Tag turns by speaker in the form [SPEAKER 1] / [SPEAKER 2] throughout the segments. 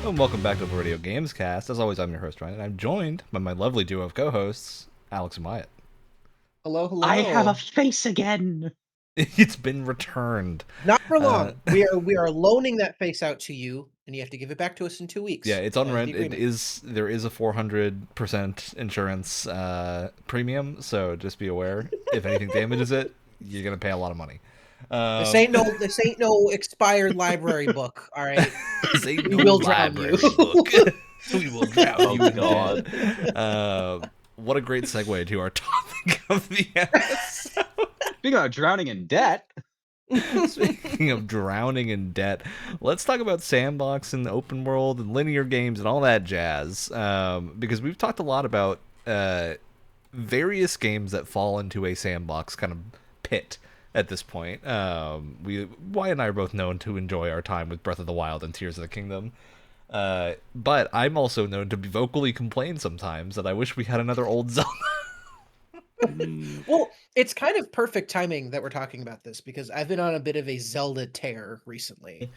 [SPEAKER 1] And welcome back to the Radio Gamescast. As always, I'm your host, Ryan, and I'm joined by my lovely duo of co-hosts, Alex and Wyatt.
[SPEAKER 2] Hello, hello.
[SPEAKER 3] I have a face again.
[SPEAKER 1] It's been returned.
[SPEAKER 2] Not for long. We are loaning that face out to you, and you have to give it back to us in 2 weeks.
[SPEAKER 1] Yeah, it's on rent. There is a 400% insurance premium, so just be aware. If anything damages it, you're gonna pay a lot of money.
[SPEAKER 2] This ain't no expired library book. All right,
[SPEAKER 1] this ain't
[SPEAKER 2] we
[SPEAKER 1] no
[SPEAKER 2] will drown you.
[SPEAKER 1] book. We will drown you.
[SPEAKER 3] Oh God!
[SPEAKER 1] What a great segue to our topic of the episode.
[SPEAKER 3] Speaking of drowning in debt.
[SPEAKER 1] Speaking of drowning in debt, let's talk about Sandbox and open world and linear games and all that jazz. Because we've talked a lot about various games that fall into a Sandbox kind of pit at this point. Wyatt and I are both known to enjoy our time with Breath of the Wild and Tears of the Kingdom. But I'm also known to vocally complain sometimes that I wish we had another old Zelda.
[SPEAKER 2] Well, it's kind of perfect timing that we're talking about this because I've been on a bit of a Zelda tear recently.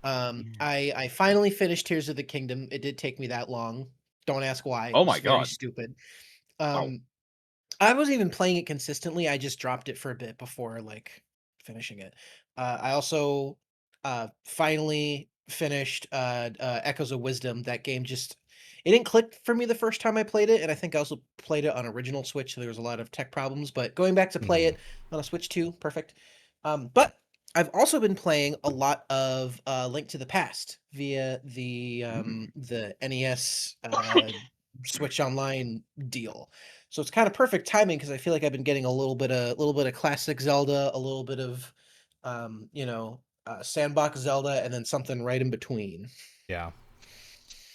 [SPEAKER 2] I finally finished Tears of the Kingdom. It did take me that long. Don't ask why.
[SPEAKER 3] Oh my
[SPEAKER 2] It's very
[SPEAKER 3] God.
[SPEAKER 2] stupid.
[SPEAKER 3] Wow.
[SPEAKER 2] I wasn't even playing it consistently. I just dropped it for a bit before finishing it. I also finally finished Echoes of Wisdom. That game it didn't click for me the first time I played it, and I think I also played it on original Switch, so there was a lot of tech problems, but going back to play it on a Switch 2, perfect. But I've also been playing a lot of Link to the Past via the NES Switch Online deal. So it's kind of perfect timing because I feel like I've been getting a little bit of classic Zelda, a little bit of Sandbox Zelda, and then something right in between.
[SPEAKER 1] Yeah.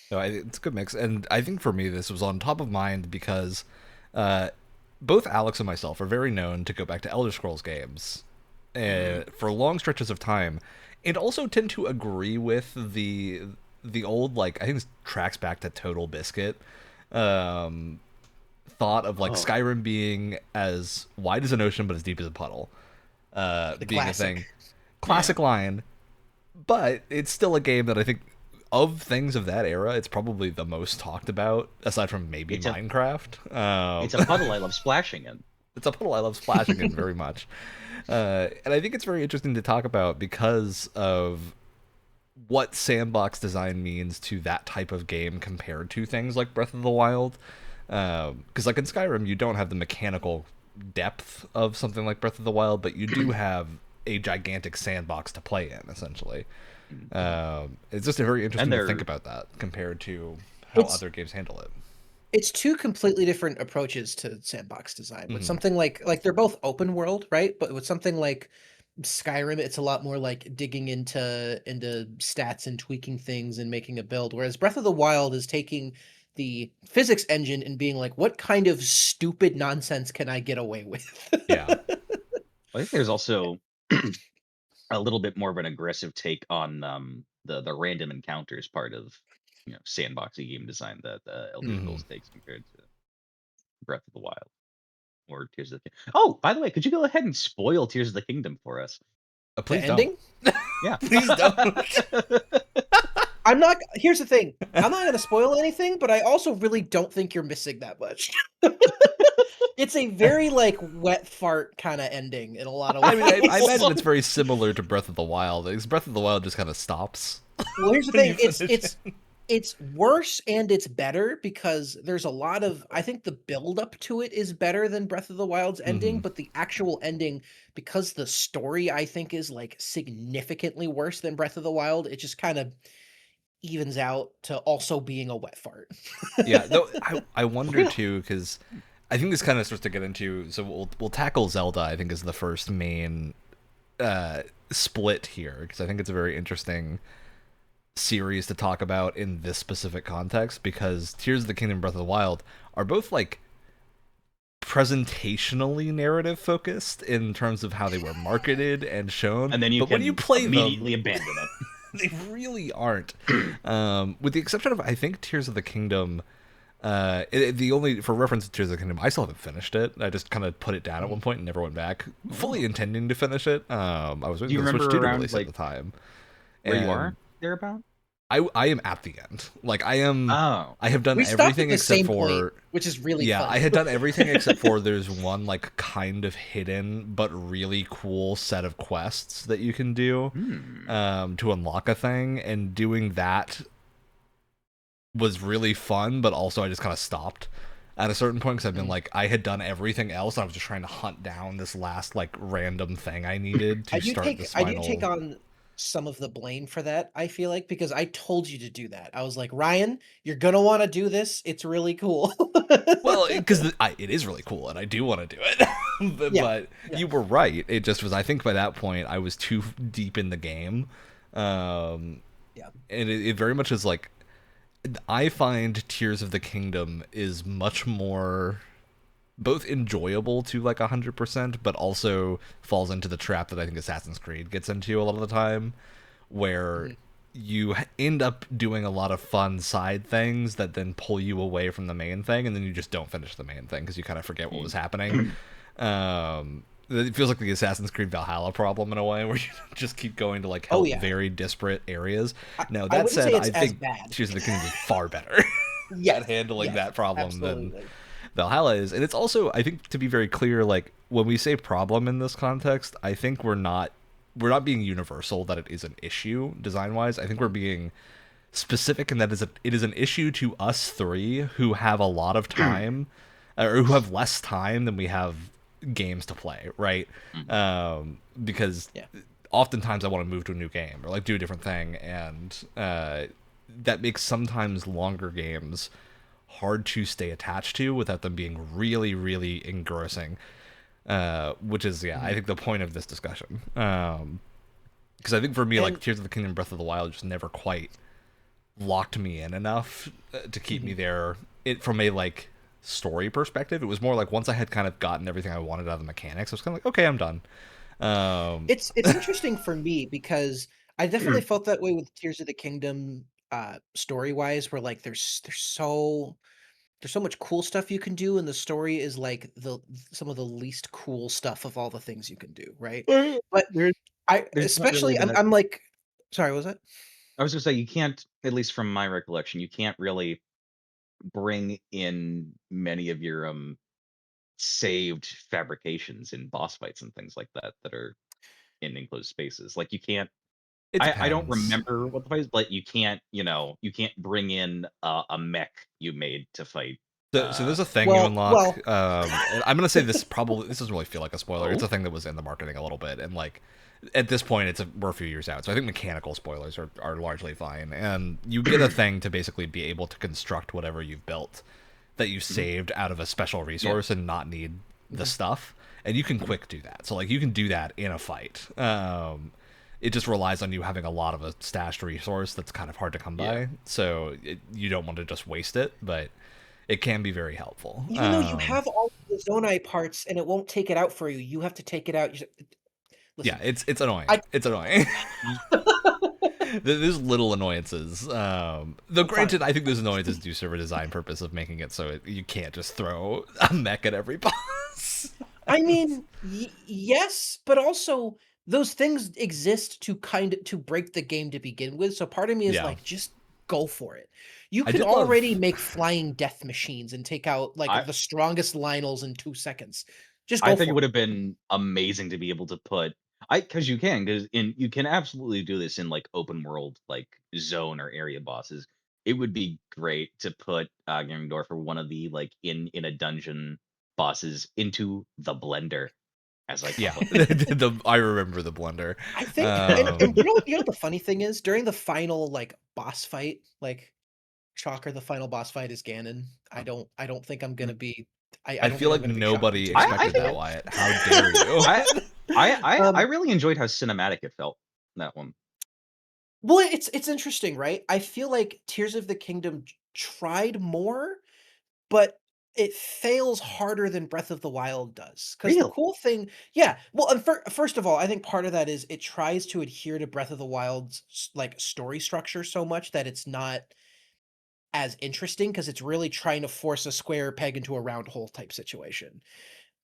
[SPEAKER 1] No, it's a good mix, and I think for me this was on top of mind because both Alex and myself are very known to go back to Elder Scrolls games for long stretches of time, and also tend to agree with the old, I think this tracks back to Total Biscuit thought of Skyrim being as wide as an ocean but as deep as a puddle, being
[SPEAKER 2] classic.
[SPEAKER 1] a thing. Classic line, but it's still a game that I think, of things of that era, it's probably the most talked about, aside from maybe Minecraft.
[SPEAKER 3] It's a puddle I love splashing in.
[SPEAKER 1] It's a puddle I love splashing in very much. And I think it's very interesting to talk about because of what sandbox design means to that type of game compared to things like Breath of the Wild. Because in Skyrim, you don't have the mechanical depth of something like Breath of the Wild, but you do have a gigantic sandbox to play in, essentially. It's just very interesting to think about that compared to how other games handle it.
[SPEAKER 2] It's two completely different approaches to sandbox design. With something like they're both open world, right? But with something like Skyrim, it's a lot more like digging into stats and tweaking things and making a build. Whereas Breath of the Wild is taking the physics engine and being like, what kind of stupid nonsense can I get away with?
[SPEAKER 1] Yeah.
[SPEAKER 3] I think there's also a little bit more of an aggressive take on the random encounters part of sandboxy game design that Elder Scrolls takes compared to Breath of the Wild or Tears of the Kingdom. Oh, by the way, could you go ahead and spoil Tears of the Kingdom for us?
[SPEAKER 1] Please
[SPEAKER 2] The ending?
[SPEAKER 3] Yeah.
[SPEAKER 1] Please don't.
[SPEAKER 2] Here's the thing. I'm not going to spoil anything, but I also really don't think you're missing that much. It's a very wet fart kind of ending in a lot of ways.
[SPEAKER 1] I mean, I imagine it's very similar to Breath of the Wild, because Breath of the Wild just kind of stops.
[SPEAKER 2] Well, here's the thing. It's worse and it's better because there's a lot of, I think the build up to it is better than Breath of the Wild's ending, but the actual ending, because the story I think is significantly worse than Breath of the Wild, it just kind of evens out to also being a wet fart.
[SPEAKER 1] Yeah, though I wonder too, because I think this kind of starts to get into, so we'll tackle Zelda, I think, is the first main split here, because I think it's a very interesting series to talk about in this specific context, because Tears of the Kingdom and Breath of the Wild are both presentationally narrative focused in terms of how they were marketed and shown,
[SPEAKER 3] and then
[SPEAKER 1] when you play
[SPEAKER 3] immediately abandon it.
[SPEAKER 1] They really aren't. With the exception of, I think, Tears of the Kingdom. For reference to Tears of the Kingdom, I still haven't finished it. I just kind of put it down at one point and never went back, fully intending to finish it. I was waiting for the Switch 2 to release at the time.
[SPEAKER 3] Where you are thereabout?
[SPEAKER 1] I am at the end. Like I have done
[SPEAKER 2] We stopped at
[SPEAKER 1] everything
[SPEAKER 2] the
[SPEAKER 1] except
[SPEAKER 2] same point,
[SPEAKER 1] for
[SPEAKER 2] which is really
[SPEAKER 1] yeah, I
[SPEAKER 2] funny.
[SPEAKER 1] had done everything except for there's one like kind of hidden but really cool set of quests that you can do
[SPEAKER 3] Hmm.
[SPEAKER 1] to unlock a thing, and doing that was really fun, but also I just kind of stopped at a certain point because I've been
[SPEAKER 2] Mm.
[SPEAKER 1] like I had done everything else. I was just trying to hunt down this last like random thing I needed to start this
[SPEAKER 2] I do take
[SPEAKER 1] final.
[SPEAKER 2] on some of the blame for that, I feel like, because I told you to do that. I was like, Ryan, you're gonna want to do this. It's really cool.
[SPEAKER 1] Well, because it is really cool, and I do want to do it.
[SPEAKER 2] Yeah.
[SPEAKER 1] But
[SPEAKER 2] Yeah.
[SPEAKER 1] you were right. It just was. I think by that point, I was too deep in the game, um,
[SPEAKER 2] Yeah.
[SPEAKER 1] and it very much is like I find Tears of the Kingdom is much more both enjoyable to like 100%, but also falls into the trap that I think Assassin's Creed gets into a lot of the time, where
[SPEAKER 2] Mhm.
[SPEAKER 1] you end up doing a lot of fun side things that then pull you away from the main thing, and then you just don't finish the main thing because you kind of forget what was happening. It feels like the Assassin's Creed Valhalla problem in a way, where you just keep going to like
[SPEAKER 2] Oh
[SPEAKER 1] help
[SPEAKER 2] yeah.
[SPEAKER 1] very disparate areas. Now
[SPEAKER 2] I
[SPEAKER 1] that
[SPEAKER 2] wouldn't
[SPEAKER 1] said,
[SPEAKER 2] say it's
[SPEAKER 1] I
[SPEAKER 2] as
[SPEAKER 1] think
[SPEAKER 2] bad.
[SPEAKER 1] Tears of the Kingdom is far better at
[SPEAKER 2] Yes.
[SPEAKER 1] handling
[SPEAKER 2] Yes.
[SPEAKER 1] that problem than
[SPEAKER 2] Absolutely.
[SPEAKER 1] Valhalla is. And it's also, I think, to be very clear, like when we say problem in this context, I think we're not being universal that it is an issue design wise. I think we're being specific in that it is an issue to us three who have a lot of time, or who have less time than we have games to play, right?
[SPEAKER 3] Mhm.
[SPEAKER 1] Because
[SPEAKER 2] Yeah.
[SPEAKER 1] oftentimes I want to move to a new game or like do a different thing, and that makes sometimes longer games hard to stay attached to without them being really, really engrossing. Which is, yeah, I
[SPEAKER 2] Mhm.
[SPEAKER 1] think the point of this discussion. Because I think for me, like
[SPEAKER 2] And
[SPEAKER 1] Tears of the Kingdom, Breath of the Wild, just never quite locked me in enough to keep me
[SPEAKER 2] mhm.
[SPEAKER 1] there. It from a like story perspective, it was more like once I had kind of gotten everything I wanted out of the mechanics, I was kind of like, okay, I'm done. Um,
[SPEAKER 2] It's interesting for me because I definitely felt that way with Tears of the Kingdom, story wise, where like there's so much cool stuff you can do, and the story is like some of the least cool stuff of all the things you can do, right?
[SPEAKER 3] Well,
[SPEAKER 2] But
[SPEAKER 3] there's
[SPEAKER 2] I
[SPEAKER 3] there's not really
[SPEAKER 2] especially
[SPEAKER 3] that.
[SPEAKER 2] I'm like, sorry, what was that?
[SPEAKER 3] I was gonna say you can't, at least from my recollection, you can't really bring in many of your saved fabrications in boss fights and things like that that are in enclosed spaces. Like you can't.
[SPEAKER 1] it
[SPEAKER 3] I don't
[SPEAKER 1] depends.
[SPEAKER 3] remember what the fight is, but you can't. You can't bring in a mech you made to fight.
[SPEAKER 1] So
[SPEAKER 3] Uh
[SPEAKER 1] there's a thing you
[SPEAKER 2] Well,
[SPEAKER 1] unlock.
[SPEAKER 2] well,
[SPEAKER 1] And I'm gonna say this doesn't really feel like a spoiler. It's
[SPEAKER 3] oh.
[SPEAKER 1] a thing that was in the marketing a little bit, and like at this point, we're a few years out. So I think mechanical spoilers are largely fine. And you get a thing to basically be able to construct whatever you've built that you
[SPEAKER 3] Mhm.
[SPEAKER 1] saved out of a special
[SPEAKER 3] Yeah.
[SPEAKER 1] resource and not need the
[SPEAKER 2] mhm.
[SPEAKER 1] stuff. And you can
[SPEAKER 3] Mhm.
[SPEAKER 1] quick do that. So like you can do that in a fight. It just relies on you having a lot of a stashed resource that's kind of hard to come
[SPEAKER 3] Yeah.
[SPEAKER 1] by. So you don't want to just waste it, but it can be very helpful.
[SPEAKER 2] Even though you have all the Zonai parts and it won't take it out for you, you have to take it out.
[SPEAKER 1] Yeah,
[SPEAKER 2] Listen,
[SPEAKER 1] it's annoying.
[SPEAKER 2] I
[SPEAKER 1] It's annoying. There's little annoyances. Though
[SPEAKER 2] fine.
[SPEAKER 1] granted, I think those annoyances do serve a design purpose of making it so you can't just throw a mech at every boss.
[SPEAKER 2] I mean, yes, but also those things exist to break the game to begin with. So part of me is
[SPEAKER 1] Yeah,
[SPEAKER 2] like, just go for it. You
[SPEAKER 1] I
[SPEAKER 2] can
[SPEAKER 1] did
[SPEAKER 2] already
[SPEAKER 1] love.
[SPEAKER 2] make flying death machines and take out like
[SPEAKER 3] I
[SPEAKER 2] the strongest Lionels in 2 seconds. Just
[SPEAKER 3] I
[SPEAKER 2] go
[SPEAKER 3] think it
[SPEAKER 2] for
[SPEAKER 3] would
[SPEAKER 2] it.
[SPEAKER 3] have been amazing to be able to put. I because you can, because in you can absolutely do this in like open world like zone or area bosses. It would be great to put Ganondorf or one of the like in a dungeon bosses into the blender, as I
[SPEAKER 1] Yeah,
[SPEAKER 3] call it.
[SPEAKER 1] I remember the blender.
[SPEAKER 2] I think, and
[SPEAKER 1] Um,
[SPEAKER 2] you know what the funny thing is, during the final like boss fight, like Shocker, the final boss fight is Ganon. I don't think I'm gonna be. I
[SPEAKER 1] I
[SPEAKER 2] don't
[SPEAKER 1] feel
[SPEAKER 2] think I'm
[SPEAKER 1] like
[SPEAKER 2] gonna be shocked in
[SPEAKER 1] nobody
[SPEAKER 2] 2 seconds
[SPEAKER 3] I
[SPEAKER 1] expected
[SPEAKER 3] think
[SPEAKER 1] that,
[SPEAKER 2] again.
[SPEAKER 1] Wyatt. How dare you?
[SPEAKER 3] I I
[SPEAKER 2] Um,
[SPEAKER 3] really enjoyed how cinematic it felt, that one.
[SPEAKER 2] Well, it's interesting, right? I feel like Tears of the Kingdom tried more, but it fails harder than Breath of the Wild does. Because the
[SPEAKER 3] Really?
[SPEAKER 2] cool thing, yeah. Well, and first of all, I think part of that is it tries to adhere to Breath of the Wild's like story structure so much that it's not as interesting because it's really trying to force a square peg into a round hole type situation.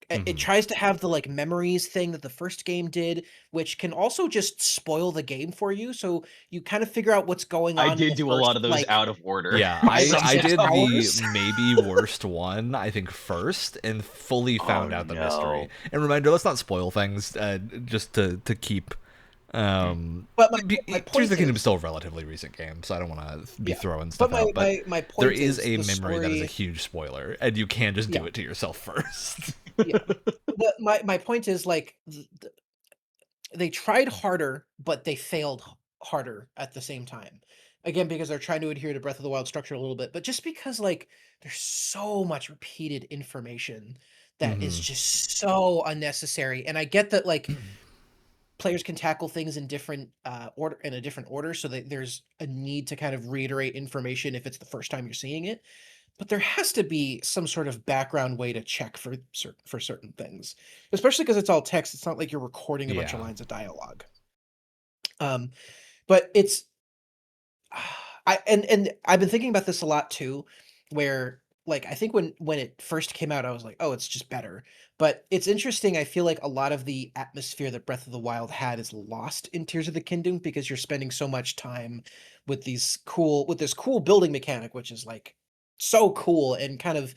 [SPEAKER 2] it tries to have the like memories thing that the first game did, which can also just spoil the game for you. So you kind of figure out what's going on.
[SPEAKER 3] I did do a lot of those out of order.
[SPEAKER 1] Yeah, I did the
[SPEAKER 2] hours.
[SPEAKER 1] maybe worst one, I think, first, and fully found out the mystery.
[SPEAKER 3] No.
[SPEAKER 1] And reminder, let's not spoil things, just to keep.
[SPEAKER 2] But my
[SPEAKER 1] Tears
[SPEAKER 2] point
[SPEAKER 1] of the Kingdom is
[SPEAKER 2] is,
[SPEAKER 1] still a relatively recent game, so I don't want to be
[SPEAKER 2] yeah.
[SPEAKER 1] throwing
[SPEAKER 2] But
[SPEAKER 1] stuff out. But
[SPEAKER 2] my point
[SPEAKER 1] there is a
[SPEAKER 2] the
[SPEAKER 1] memory that is a
[SPEAKER 2] story.
[SPEAKER 1] huge spoiler, and you can just do
[SPEAKER 2] Yeah.
[SPEAKER 1] it to yourself first.
[SPEAKER 2] Yeah. My point is like they tried harder, but they failed harder at the same time. Again, because they're trying to adhere to Breath of the Wild structure a little bit, but just because like there's so much repeated information that is just so unnecessary. And I get that like players can tackle things in different a different order, so that there's a need to kind of reiterate information if it's the first time you're seeing it. But there has to be some sort of background way to check for certain things, especially because it's all text. It's not like you're recording a bunch of
[SPEAKER 1] Yeah.
[SPEAKER 2] lines of dialogue. But it's and I've been thinking about this a lot too, where like I think when it first came out, I was like, oh, it's just better. But it's interesting. I feel like a lot of the atmosphere that Breath of the Wild had is lost in Tears of the Kingdom because you're spending so much time with this cool building mechanic, which is like so cool and kind of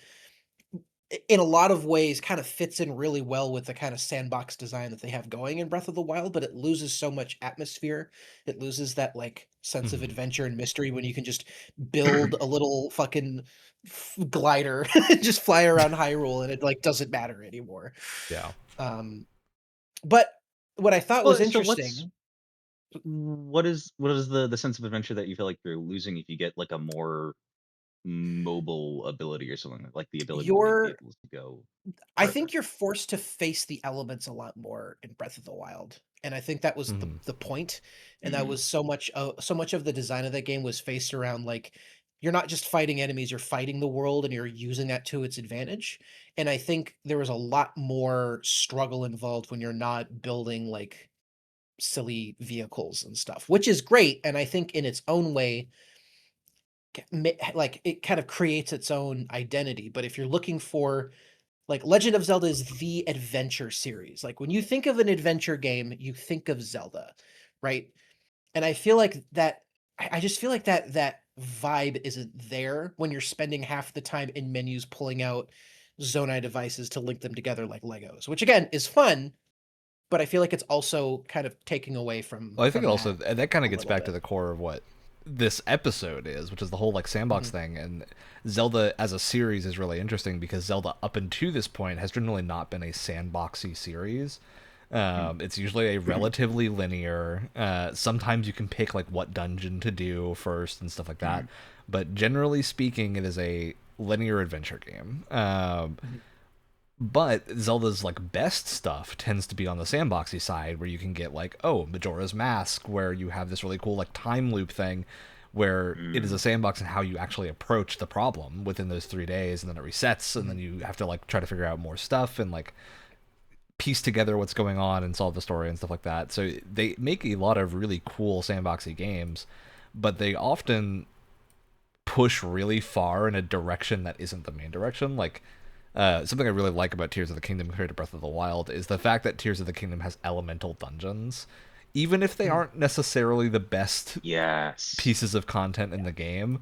[SPEAKER 2] in a lot of ways kind of fits in really well with the kind of sandbox design that they have going in Breath of the Wild, but it loses so much atmosphere. It loses that like sense of adventure and mystery when you can just build a little fucking glider and just fly around Hyrule and it like doesn't matter anymore.
[SPEAKER 1] Yeah.
[SPEAKER 2] But what I thought was
[SPEAKER 3] Well, so
[SPEAKER 2] interesting.
[SPEAKER 3] what is the sense of adventure that you feel like you're losing if you get like a more mobile ability or something like the ability to make
[SPEAKER 2] You're
[SPEAKER 3] vehicles to go
[SPEAKER 2] I
[SPEAKER 3] further?
[SPEAKER 2] think you're forced to face the elements a lot more in Breath of the Wild, and I think that was the point, and that was so much of the design of that game was faced around like you're not just fighting enemies, you're fighting the world, and you're using that to its advantage. And I think there was a lot more struggle involved when you're not building like silly vehicles and stuff, which is great, and I think in its own way like it kind of creates its own identity. But if you're looking for like Legend of Zelda is the adventure series. Like when you think of an adventure game, you think of Zelda, right? And I feel like that I just feel like that vibe isn't there when you're spending half the time in menus pulling out Zonai devices to link them together like Legos, which again is fun, but I feel like it's also kind of taking away
[SPEAKER 1] Well, I think it also
[SPEAKER 2] that
[SPEAKER 1] that kind
[SPEAKER 2] a
[SPEAKER 1] of gets
[SPEAKER 2] little
[SPEAKER 1] back to
[SPEAKER 2] bit.
[SPEAKER 1] the core of what this episode is, which is the whole like sandbox
[SPEAKER 2] Mhm.
[SPEAKER 1] thing. And Zelda as a series is really interesting because Zelda up until this point has generally not been a sandboxy series. It's usually a relatively linear. Sometimes you can pick like what dungeon to do first and stuff like that, but generally speaking, it is a linear adventure game. But Zelda's like best stuff tends to be on the sandboxy side, where you can get like, oh, Majora's Mask, where you have this really cool like time loop thing, where it is a sandbox and how you actually approach the problem within those 3 days, and then it resets, and then you have to like try to figure out more stuff and like piece together what's going on and solve the story and stuff like that. So they make a lot of really cool sandboxy games, but they often push really far in a direction that isn't the main direction. Like something I really like about Tears of the Kingdom compared to Breath of the Wild is the fact that Tears of the Kingdom has elemental dungeons. Even if they aren't necessarily the best
[SPEAKER 3] Yes.
[SPEAKER 1] pieces of content in the game,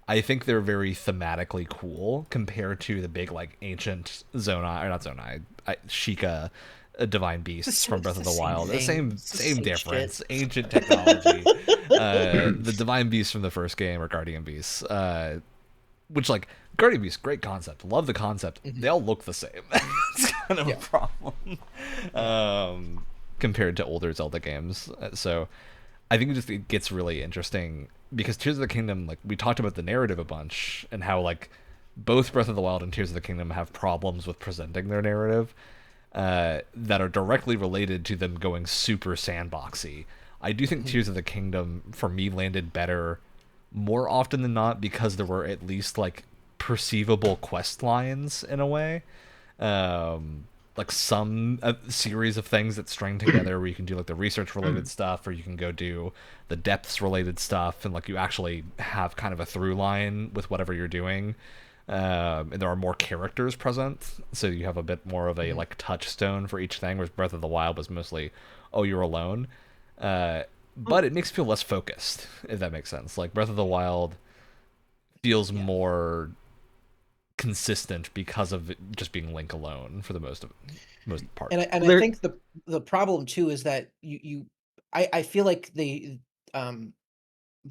[SPEAKER 1] I think they're very thematically cool compared to the big like ancient Zonai or not Zonai, Sheikah divine beasts from Breath of the Wild. The same difference.
[SPEAKER 2] Shit.
[SPEAKER 1] Ancient technology. The divine beasts from the first game are guardian beasts. Which like Guardian Beast, great concept. Love the concept. They all look the same. It's kind of a problem compared to older Zelda games. So I think it gets really interesting because Tears of the Kingdom, like we talked about the narrative a bunch and how like both Breath of the Wild and Tears of the Kingdom have problems with presenting their narrative that are directly related to them going super sandboxy. I do think Tears of the Kingdom for me landed better more often than not because there were at least like perceivable quest lines in a way, like some series of things that string together where you can do like the research related stuff or you can go do the depths related stuff and like you actually have kind of a through line with whatever you're doing. and there are more characters present, so you have a bit more of a
[SPEAKER 2] Mhm.
[SPEAKER 1] like touchstone for each thing. Whereas Breath of the Wild was mostly, oh, you're alone. Uh,
[SPEAKER 3] Well,
[SPEAKER 1] but it makes you feel less focused, if that makes sense. Like Breath of the Wild feels
[SPEAKER 2] Yeah.
[SPEAKER 1] more consistent because of it just being Link alone for the most part.
[SPEAKER 2] And I
[SPEAKER 3] there,
[SPEAKER 2] think the problem too is that I feel like um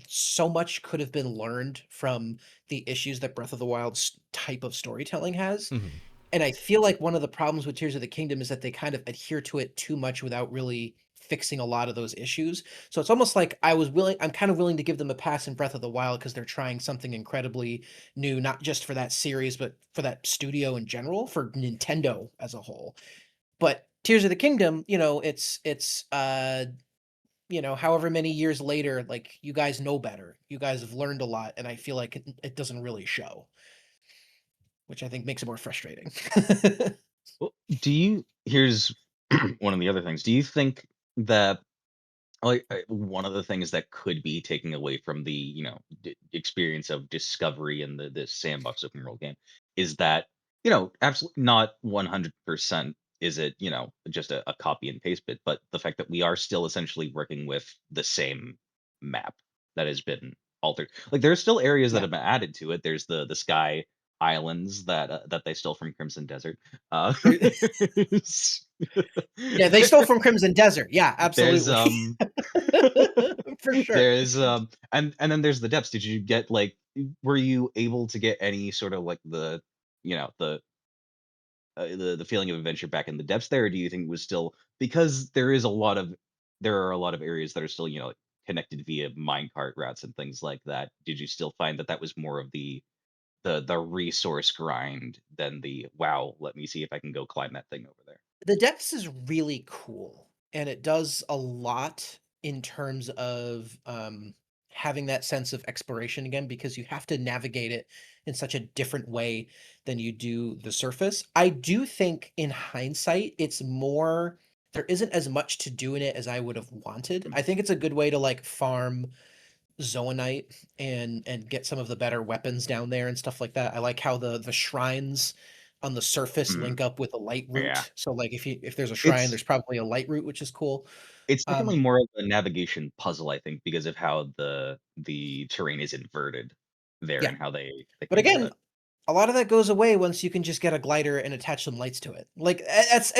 [SPEAKER 2] so much could have been learned from the issues that Breath of the Wild's type of storytelling has.
[SPEAKER 1] Mhm.
[SPEAKER 2] And I feel like one of the problems with Tears of the Kingdom is that they kind of adhere to it too much without really fixing a lot of those issues. So it's almost like I'm kind of willing to give them a pass in Breath of the Wild because they're trying something incredibly new, not just for that series, but for that studio in general, for Nintendo as a whole. But Tears of the Kingdom, however many years later, like you guys know better. You guys have learned a lot, and I feel like it doesn't really show, which I think makes it more frustrating.
[SPEAKER 3] well, do you? Here's one of the other things. Do you think that like one of the things that could be taking away from the experience of discovery in the sandbox open world game is that absolutely not 100% is it just a copy and paste bit, but the fact that we are still essentially working with the same map that has been altered. Like there are still areas that
[SPEAKER 2] Yeah.
[SPEAKER 3] have been added to it. There's the sky islands that they stole from Crimson Desert.
[SPEAKER 2] There Yeah, they stole from Crimson Desert. Yeah,
[SPEAKER 3] there's
[SPEAKER 2] absolutely. For sure.
[SPEAKER 3] there's and then there's the depths. Did you get like were you able to get any sort of like the you know the feeling of adventure back in the depths there, or do you think it was still because there are a lot of areas that are still like, connected via minecart routes and things like that. Did you still find that that was more of the resource grind than the wow, let me see if I can go climb that thing over there?
[SPEAKER 2] The Depths is really cool, and it does a lot in terms of, having that sense of exploration again, because you have to navigate it in such a different way than you do the surface. I do think in hindsight, there isn't as much to do in it as I would have wanted. I think it's a good way to, like, farm zoanite and get some of the better weapons down there and stuff like that. I like how the shrines on the surface
[SPEAKER 3] Mm,
[SPEAKER 2] link up with a light
[SPEAKER 3] yeah.
[SPEAKER 2] route. So like if there's a shrine,
[SPEAKER 3] It's
[SPEAKER 2] there's probably a light route, which is cool.
[SPEAKER 3] It's definitely
[SPEAKER 2] Um,
[SPEAKER 3] more of a navigation puzzle, I think, because of how the terrain is inverted there
[SPEAKER 2] yeah.
[SPEAKER 3] and how they
[SPEAKER 2] But
[SPEAKER 3] came up with
[SPEAKER 2] again,
[SPEAKER 3] it.
[SPEAKER 2] a lot of that goes away once you can just get a glider and attach some lights to it. Like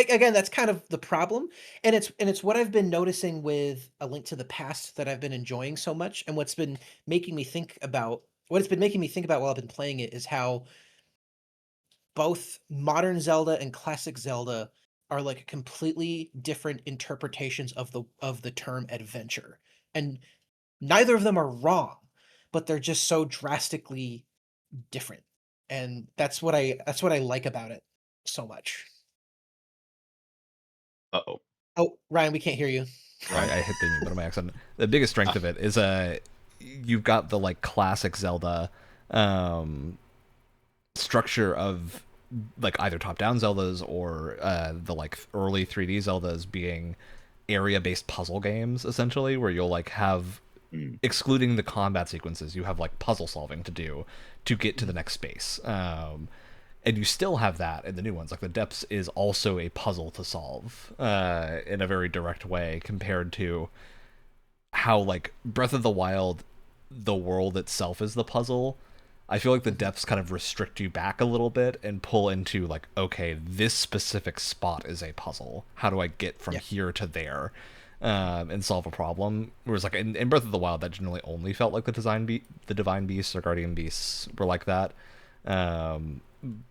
[SPEAKER 2] again, that's kind of the problem. And it's what I've been noticing with A Link to the Past that I've been enjoying so much. And what it's been making me think about while I've been playing it is how both modern Zelda and classic Zelda are like completely different interpretations of the term adventure. And neither of them are wrong, but they're just so drastically different. And that's what I like about it so much.
[SPEAKER 3] Uh-oh.
[SPEAKER 2] Oh, Ryan, we can't hear you.
[SPEAKER 3] Ryan?
[SPEAKER 1] I hit the mute button by accident. The biggest strength
[SPEAKER 3] Ah,
[SPEAKER 1] of it is you've got the like classic Zelda um, structure of like either top-down Zeldas or the like early 3D Zeldas being area-based puzzle games essentially, where you'll like have
[SPEAKER 3] mm,
[SPEAKER 1] excluding the combat sequences, you have like puzzle solving to do to get to the
[SPEAKER 2] Mhm.
[SPEAKER 1] next space. And you still have that in the new ones. Like the depths is also a puzzle to solve in a very direct way compared to how like Breath of the Wild, the world itself is the puzzle. I feel like the
[SPEAKER 2] Mhm.
[SPEAKER 1] depths kind of restrict you back a little bit and pull into like, okay, this specific spot is a puzzle. How do I get from
[SPEAKER 2] Yeah.
[SPEAKER 1] here to there and solve a problem? Whereas like in Breath of the Wild, that generally only felt like the Divine Beasts or Guardian Beasts were like that. Um,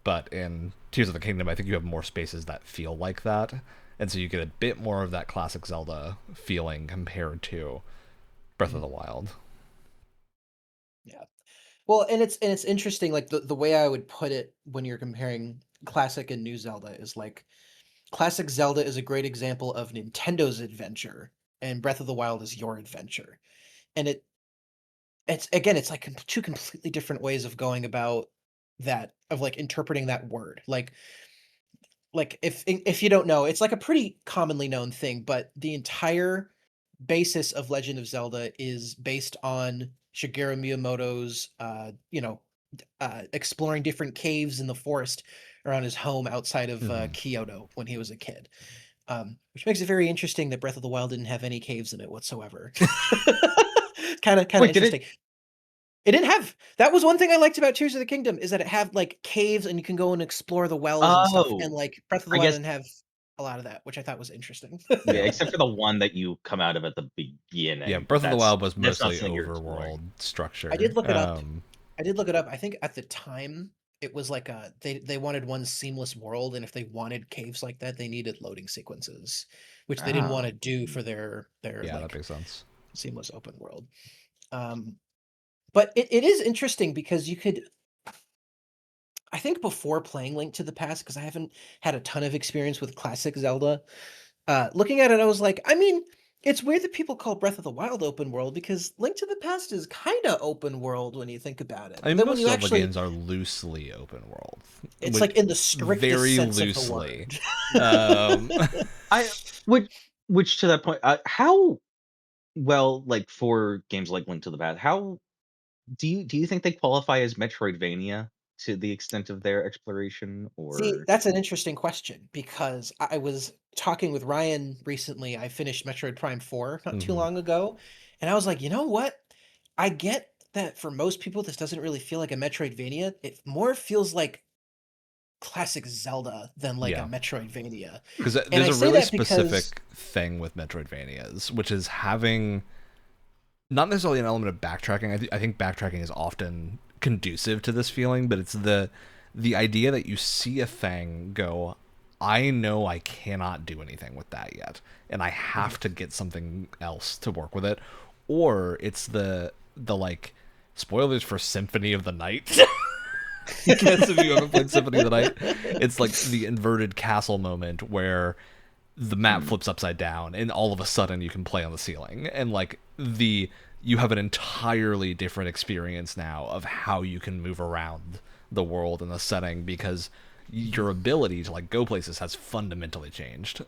[SPEAKER 1] but in Tears of the Kingdom, I think you have more spaces that feel like that, and so you get a bit more of that classic Zelda feeling compared to Breath of
[SPEAKER 2] Mhm.
[SPEAKER 1] the Wild.
[SPEAKER 2] Yeah. Well, and it's interesting, like the way I would put it when you're comparing classic and new Zelda is like classic Zelda is a great example of Nintendo's adventure, and Breath of the Wild is your adventure. And it's like two completely different ways of going about that, of like interpreting that word. Like if you don't know, it's like a pretty commonly known thing, but the entire basis of Legend of Zelda is based on Shigeru Miyamoto's exploring different caves in the forest around his home outside of
[SPEAKER 1] Mhm.
[SPEAKER 2] Kyoto when he was a kid. Which makes it very interesting that Breath of the Wild didn't have any caves in it whatsoever. Kind of
[SPEAKER 3] Wait, did it?
[SPEAKER 2] interesting. It didn't have that was one thing I liked about Tears of the Kingdom is that it had like caves and you can go and explore the wells and stuff. And
[SPEAKER 3] Oh,
[SPEAKER 2] like Breath of the
[SPEAKER 3] I
[SPEAKER 2] Wild
[SPEAKER 3] guess
[SPEAKER 2] didn't have a lot of that, which I thought was interesting.
[SPEAKER 3] yeah,
[SPEAKER 1] Yeah.
[SPEAKER 3] except for the one that you come out of at the
[SPEAKER 1] Yeah,
[SPEAKER 3] beginning, but
[SPEAKER 1] Breath of the Wild was
[SPEAKER 3] that's not
[SPEAKER 1] mostly
[SPEAKER 3] something you're
[SPEAKER 1] overworld
[SPEAKER 3] exploring.
[SPEAKER 2] I did
[SPEAKER 1] structure.
[SPEAKER 2] look it up. I did look it up. I think at the time it was like they wanted one seamless world, and if they wanted caves like that, they needed loading sequences, which they didn't want
[SPEAKER 3] Oh,
[SPEAKER 2] to do for their
[SPEAKER 1] Yeah, that
[SPEAKER 2] like
[SPEAKER 1] makes sense.
[SPEAKER 2] seamless open world. But it is interesting because you could I think before playing Link to the Past, because I haven't had a ton of experience with classic Zelda, looking at it, I was like, I mean, it's weird that people call Breath of the Wild open world because Link to the Past is kind of open world when you think about it.
[SPEAKER 1] I
[SPEAKER 2] But
[SPEAKER 1] mean,
[SPEAKER 2] then when
[SPEAKER 1] most
[SPEAKER 2] you
[SPEAKER 1] Zelda
[SPEAKER 2] actually,
[SPEAKER 1] games are loosely open world.
[SPEAKER 2] it's like in the strictest
[SPEAKER 1] Very
[SPEAKER 2] sense of the
[SPEAKER 1] loosely.
[SPEAKER 2] word.
[SPEAKER 1] Um,
[SPEAKER 3] I which which to that point, how well like for games like Link to the Past, how do you think they qualify as Metroidvania to the extent of their exploration,
[SPEAKER 2] See,
[SPEAKER 3] or
[SPEAKER 2] that's an interesting question because I was talking with Ryan recently. I finished Metroid Prime 4 not too
[SPEAKER 1] mhm.
[SPEAKER 2] long ago, and I was like, you know what? I get that for most people, this doesn't really feel like a Metroidvania. It more feels like classic Zelda than like a
[SPEAKER 1] Yeah.
[SPEAKER 2] Metroidvania.
[SPEAKER 1] Because
[SPEAKER 2] And
[SPEAKER 1] there's
[SPEAKER 2] I
[SPEAKER 1] a
[SPEAKER 2] say
[SPEAKER 1] really
[SPEAKER 2] that because
[SPEAKER 1] specific thing with Metroidvanias, which is having not necessarily an element of backtracking. I think backtracking is often conducive to this feeling, but it's the idea that you see a thing, go, I know I cannot do anything with that yet, and I
[SPEAKER 2] Mhm.
[SPEAKER 1] have to get something else to work with it, or it's the like spoilers for Symphony of the Night. I guess if you haven't played Symphony of the Night, it's like the inverted castle moment where the map
[SPEAKER 3] hmm,
[SPEAKER 1] flips upside down and all of a sudden you can play on the ceiling, and like you have an entirely different experience now of how you can move around the world and the setting because your ability to like go places has fundamentally changed.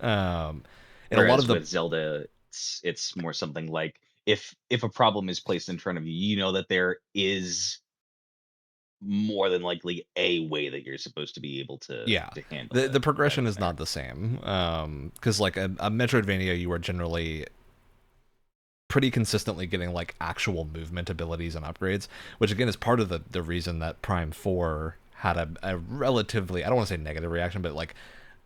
[SPEAKER 1] And a lot of
[SPEAKER 3] whereas
[SPEAKER 1] the
[SPEAKER 3] with Zelda, it's more something like if a problem is placed in front of you, you know that there is more than likely a way that you're supposed to be able
[SPEAKER 1] yeah,
[SPEAKER 3] to handle
[SPEAKER 1] the
[SPEAKER 3] it. That
[SPEAKER 1] progression
[SPEAKER 3] is
[SPEAKER 1] is
[SPEAKER 3] fair.
[SPEAKER 1] not the same because like a Metroidvania, you are generally pretty consistently getting like actual movement abilities and upgrades, which again is part of the reason that Prime 4 had a relatively, I don't want to say negative reaction, but like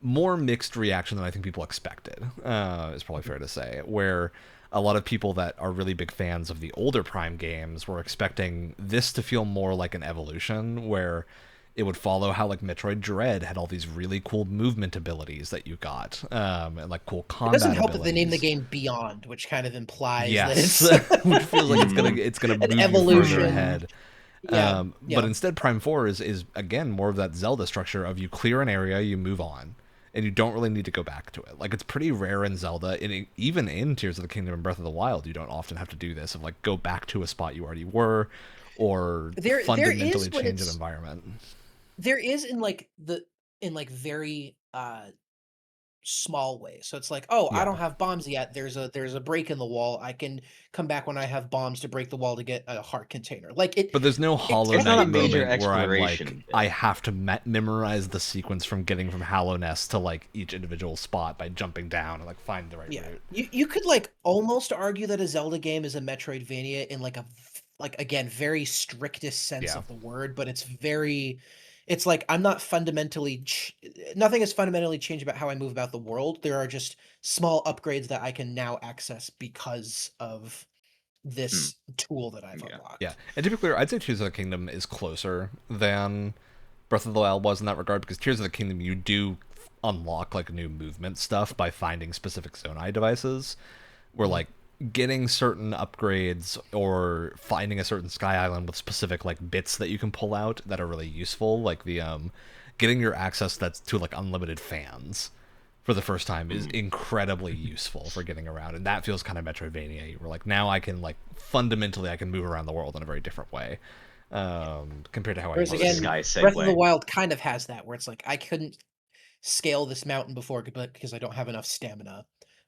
[SPEAKER 1] more mixed reaction than I think people expected. Is probably fair to say. Where a lot of people that are really big fans of the older Prime games were expecting this to feel more like an evolution, where it would follow how like Metroid Dread had all these really cool movement abilities that you got, and like cool
[SPEAKER 2] It doesn't
[SPEAKER 1] combat
[SPEAKER 2] help that they named the
[SPEAKER 1] abilities.
[SPEAKER 2] game Beyond, which kind of implies that
[SPEAKER 1] Yes,
[SPEAKER 2] it's
[SPEAKER 1] which feels like
[SPEAKER 3] Mm,
[SPEAKER 1] it's gonna
[SPEAKER 2] an
[SPEAKER 1] move you further
[SPEAKER 2] evolution.
[SPEAKER 1] ahead.
[SPEAKER 2] Yeah,
[SPEAKER 1] But
[SPEAKER 2] yeah.
[SPEAKER 1] instead, Prime 4 is again more of that Zelda structure of you clear an area, you move on, and you don't really need to go back to it. Like it's pretty rare in Zelda, and even in Tears of the Kingdom and Breath of the Wild, you don't often have to do this of like go back to a spot you already were, or
[SPEAKER 2] There is
[SPEAKER 1] fundamentally
[SPEAKER 2] when
[SPEAKER 1] change an
[SPEAKER 2] it's
[SPEAKER 1] environment.
[SPEAKER 2] there is in like the in like very small ways. So it's like, "Oh, I
[SPEAKER 1] Yeah,
[SPEAKER 2] don't have bombs yet. There's a break in the wall. I can come back when I have bombs to break the wall to get a heart container." Like
[SPEAKER 1] but there's no
[SPEAKER 2] it's
[SPEAKER 1] Hollow
[SPEAKER 3] there's
[SPEAKER 2] kind
[SPEAKER 3] not a
[SPEAKER 1] Knight
[SPEAKER 2] of
[SPEAKER 3] major
[SPEAKER 1] moment where I'm like,
[SPEAKER 3] exploration
[SPEAKER 1] I
[SPEAKER 3] bit.
[SPEAKER 1] have to memorize the sequence from getting from Hallow Nest to like each individual spot by jumping down and like find the right
[SPEAKER 2] yeah.
[SPEAKER 1] route.
[SPEAKER 2] You could like almost argue that a Zelda game is a Metroidvania in like like again very strictest sense
[SPEAKER 1] Yeah.
[SPEAKER 2] of the word, but it's like I'm not fundamentally nothing has fundamentally changed about how I move about the world. There are just small upgrades that I can now access because of
[SPEAKER 3] Hmm,
[SPEAKER 2] this tool that I've
[SPEAKER 3] yeah.
[SPEAKER 1] Yeah,
[SPEAKER 2] unlocked.
[SPEAKER 1] and to be clear, I'd say Tears of the Kingdom is closer than Breath of the Wild was in that regard, because Tears of the Kingdom you do unlock like new movement stuff by finding specific Zonai devices, where
[SPEAKER 2] Mhm.
[SPEAKER 1] like getting certain upgrades or finding a certain sky island with specific like bits that you can pull out that are really useful, like the getting your access that's to like unlimited fans for the first time is
[SPEAKER 3] Mhm.
[SPEAKER 1] incredibly useful for getting around, and that feels kind of Metroidvania. Where like now I can like fundamentally I can move around the world in a very different way, compared to how I
[SPEAKER 2] Whereas
[SPEAKER 1] used
[SPEAKER 3] Almost a
[SPEAKER 1] to.
[SPEAKER 2] again,
[SPEAKER 3] sky
[SPEAKER 2] Breath of the
[SPEAKER 3] segue.
[SPEAKER 2] Wild kind of has that, where it's like I couldn't scale this mountain before because I don't have enough stamina,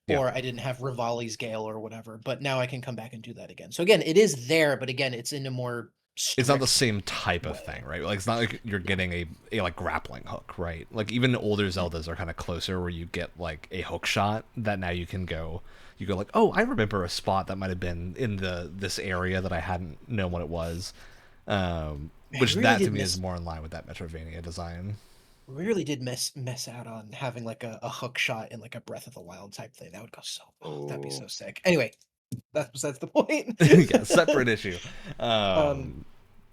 [SPEAKER 1] Yeah,
[SPEAKER 2] or I didn't have Rivali's Gale or whatever. But now I can come back and do that again. So again, it is there, but again, it's in a more
[SPEAKER 1] it's not the
[SPEAKER 2] strict
[SPEAKER 1] same type of
[SPEAKER 2] way.
[SPEAKER 1] thing, right? Like it's not like you're getting a like grappling hook, right? Like even older Zeldas are kind of closer where you get like a hook shot that now you go like, oh, I remember a spot that might have been in this area that I hadn't known what it was.
[SPEAKER 2] I
[SPEAKER 1] Which
[SPEAKER 2] really
[SPEAKER 1] that to
[SPEAKER 2] did
[SPEAKER 1] me is
[SPEAKER 2] miss.
[SPEAKER 1] more in line with that Metroidvania design.
[SPEAKER 2] Really did miss out on having like a hook shot in like a Breath of the Wild type thing. That would go so. Oh, that'd be so
[SPEAKER 3] Oh,
[SPEAKER 2] sick. Anyway, that's the point.
[SPEAKER 1] Yeah, separate issue.
[SPEAKER 2] um,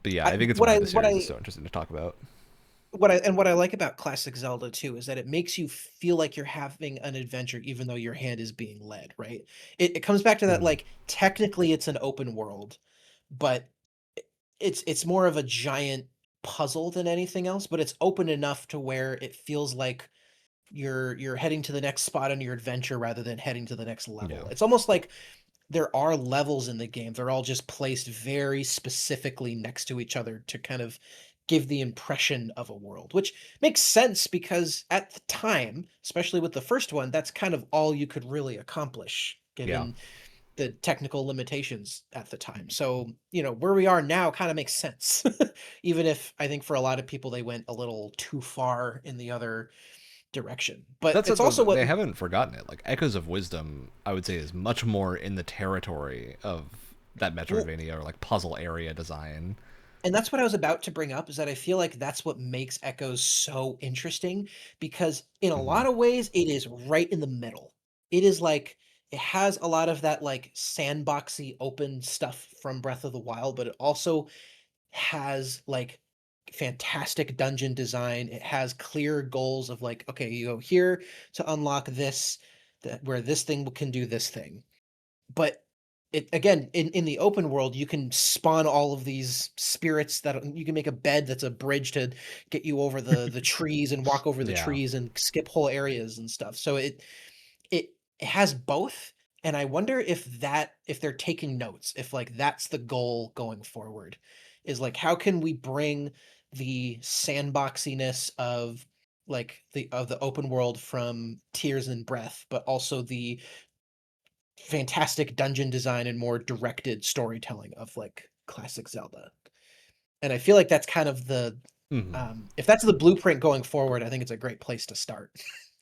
[SPEAKER 1] But yeah,
[SPEAKER 2] I,
[SPEAKER 1] I think it's
[SPEAKER 2] what
[SPEAKER 1] why
[SPEAKER 2] I
[SPEAKER 1] the
[SPEAKER 2] what
[SPEAKER 1] series is
[SPEAKER 2] I
[SPEAKER 1] so interesting to talk about.
[SPEAKER 2] what I like about classic Zelda too is that it makes you feel like you're having an adventure even though your hand is being led, right? It comes back to that
[SPEAKER 1] Mhm.
[SPEAKER 2] like technically it's an open world, but it's more of a giant puzzle than anything else, but it's open enough to where it feels like you're heading to the next spot on your adventure rather than heading to the next
[SPEAKER 1] Yeah.
[SPEAKER 2] level. It's almost like there are levels in the game. They're all just placed very specifically next to each other to kind of give the impression of a world, which makes sense because at the time, especially with the first one, that's kind of all you could really accomplish
[SPEAKER 1] Yeah.
[SPEAKER 2] given the technical limitations at the time. So, where we are now kind of makes sense. Even if I think for a lot of people they went a little too far in the other direction. But
[SPEAKER 1] That's
[SPEAKER 2] it's
[SPEAKER 1] what
[SPEAKER 2] also what
[SPEAKER 1] they haven't forgotten it. Like Echoes of Wisdom, I would say, is much more in the territory of that
[SPEAKER 2] well,
[SPEAKER 1] Metroidvania or like puzzle area design.
[SPEAKER 2] and that's what I was about to bring up is that I feel like that's what makes Echoes so interesting because in a
[SPEAKER 1] Hmm.
[SPEAKER 2] lot of ways it is right in the middle. It is like it has a lot of that like sandboxy open stuff from Breath of the Wild, but it also has like fantastic dungeon design. It has clear goals of like, okay, you go here to unlock this, that where this thing can do this thing. But it again in the open world you can spawn all of these spirits that you can make a bed that's a bridge to get you over the trees and walk over the
[SPEAKER 1] Yeah.
[SPEAKER 2] trees and skip whole areas and stuff. So it has both, and I wonder if they're taking notes, if like that's the goal going forward, is like how can we bring the sandboxiness of like the open world from Tears and Breath, but also the fantastic dungeon design and more directed storytelling of like classic Zelda. And I feel like that's kind of the
[SPEAKER 1] Hmm.
[SPEAKER 2] if that's the blueprint going forward, I think it's a great place to start,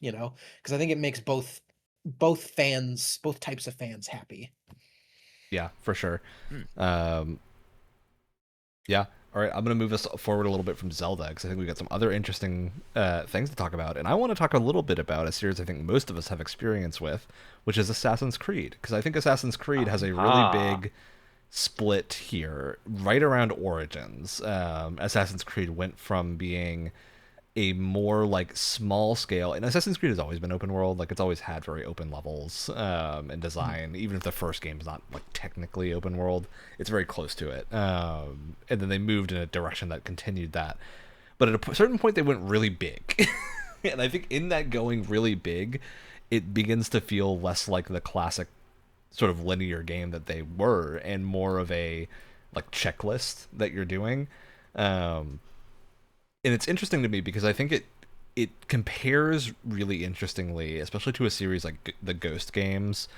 [SPEAKER 2] because I think it makes both types of fans happy.
[SPEAKER 1] Yeah, for sure.
[SPEAKER 3] hmm.
[SPEAKER 1] Um, yeah. All right, I'm gonna move us forward a little bit from Zelda because I think we got some other interesting things to talk about, and I want to talk a little bit about a series I think most of us have experience with, which is Assassin's Creed, because I think Assassin's Creed has a really
[SPEAKER 3] Aha.
[SPEAKER 1] big split here right around Origins. Assassin's Creed went from being a more like small scale, and Assassin's Creed has always been open world, like it's always had very open levels and design. Even if the first game is not like technically open world, it's very close to it. And then they moved in a direction that continued that, but at a certain point they went really big. And I think in that going really big, it begins to feel less like the classic sort of linear game that they were and more of a like checklist that you're doing. um and it's interesting to me because I think it compares really interestingly, especially to a series like the Ghost games,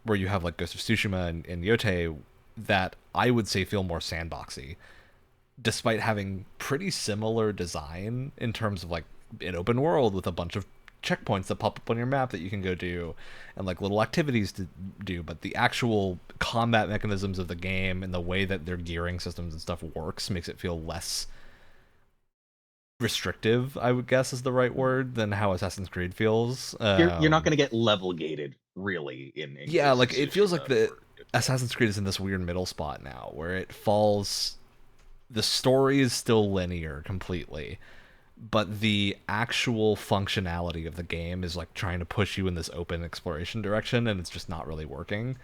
[SPEAKER 1] where you have like Ghost of Tsushima and Yote, that I would say feel more sandboxy, despite having pretty similar design in terms of like an open world with a bunch of checkpoints that pop up on your map that you can go do and like little activities to do. But the actual combat mechanisms of the game and the way that their gearing systems and stuff works makes it feel less restrictive, I would guess is the right word, than how Assassin's Creed feels.
[SPEAKER 3] You're not gonna get level gated really in
[SPEAKER 1] Yeah,
[SPEAKER 3] Ghost of
[SPEAKER 1] like it feels like
[SPEAKER 3] Tsushima
[SPEAKER 1] the
[SPEAKER 3] or Yote.
[SPEAKER 1] Assassin's Creed is in this weird middle spot now where it falls. The story is still linear completely, but the actual functionality of the game is like trying to push you in this open exploration direction, and it's just not really working.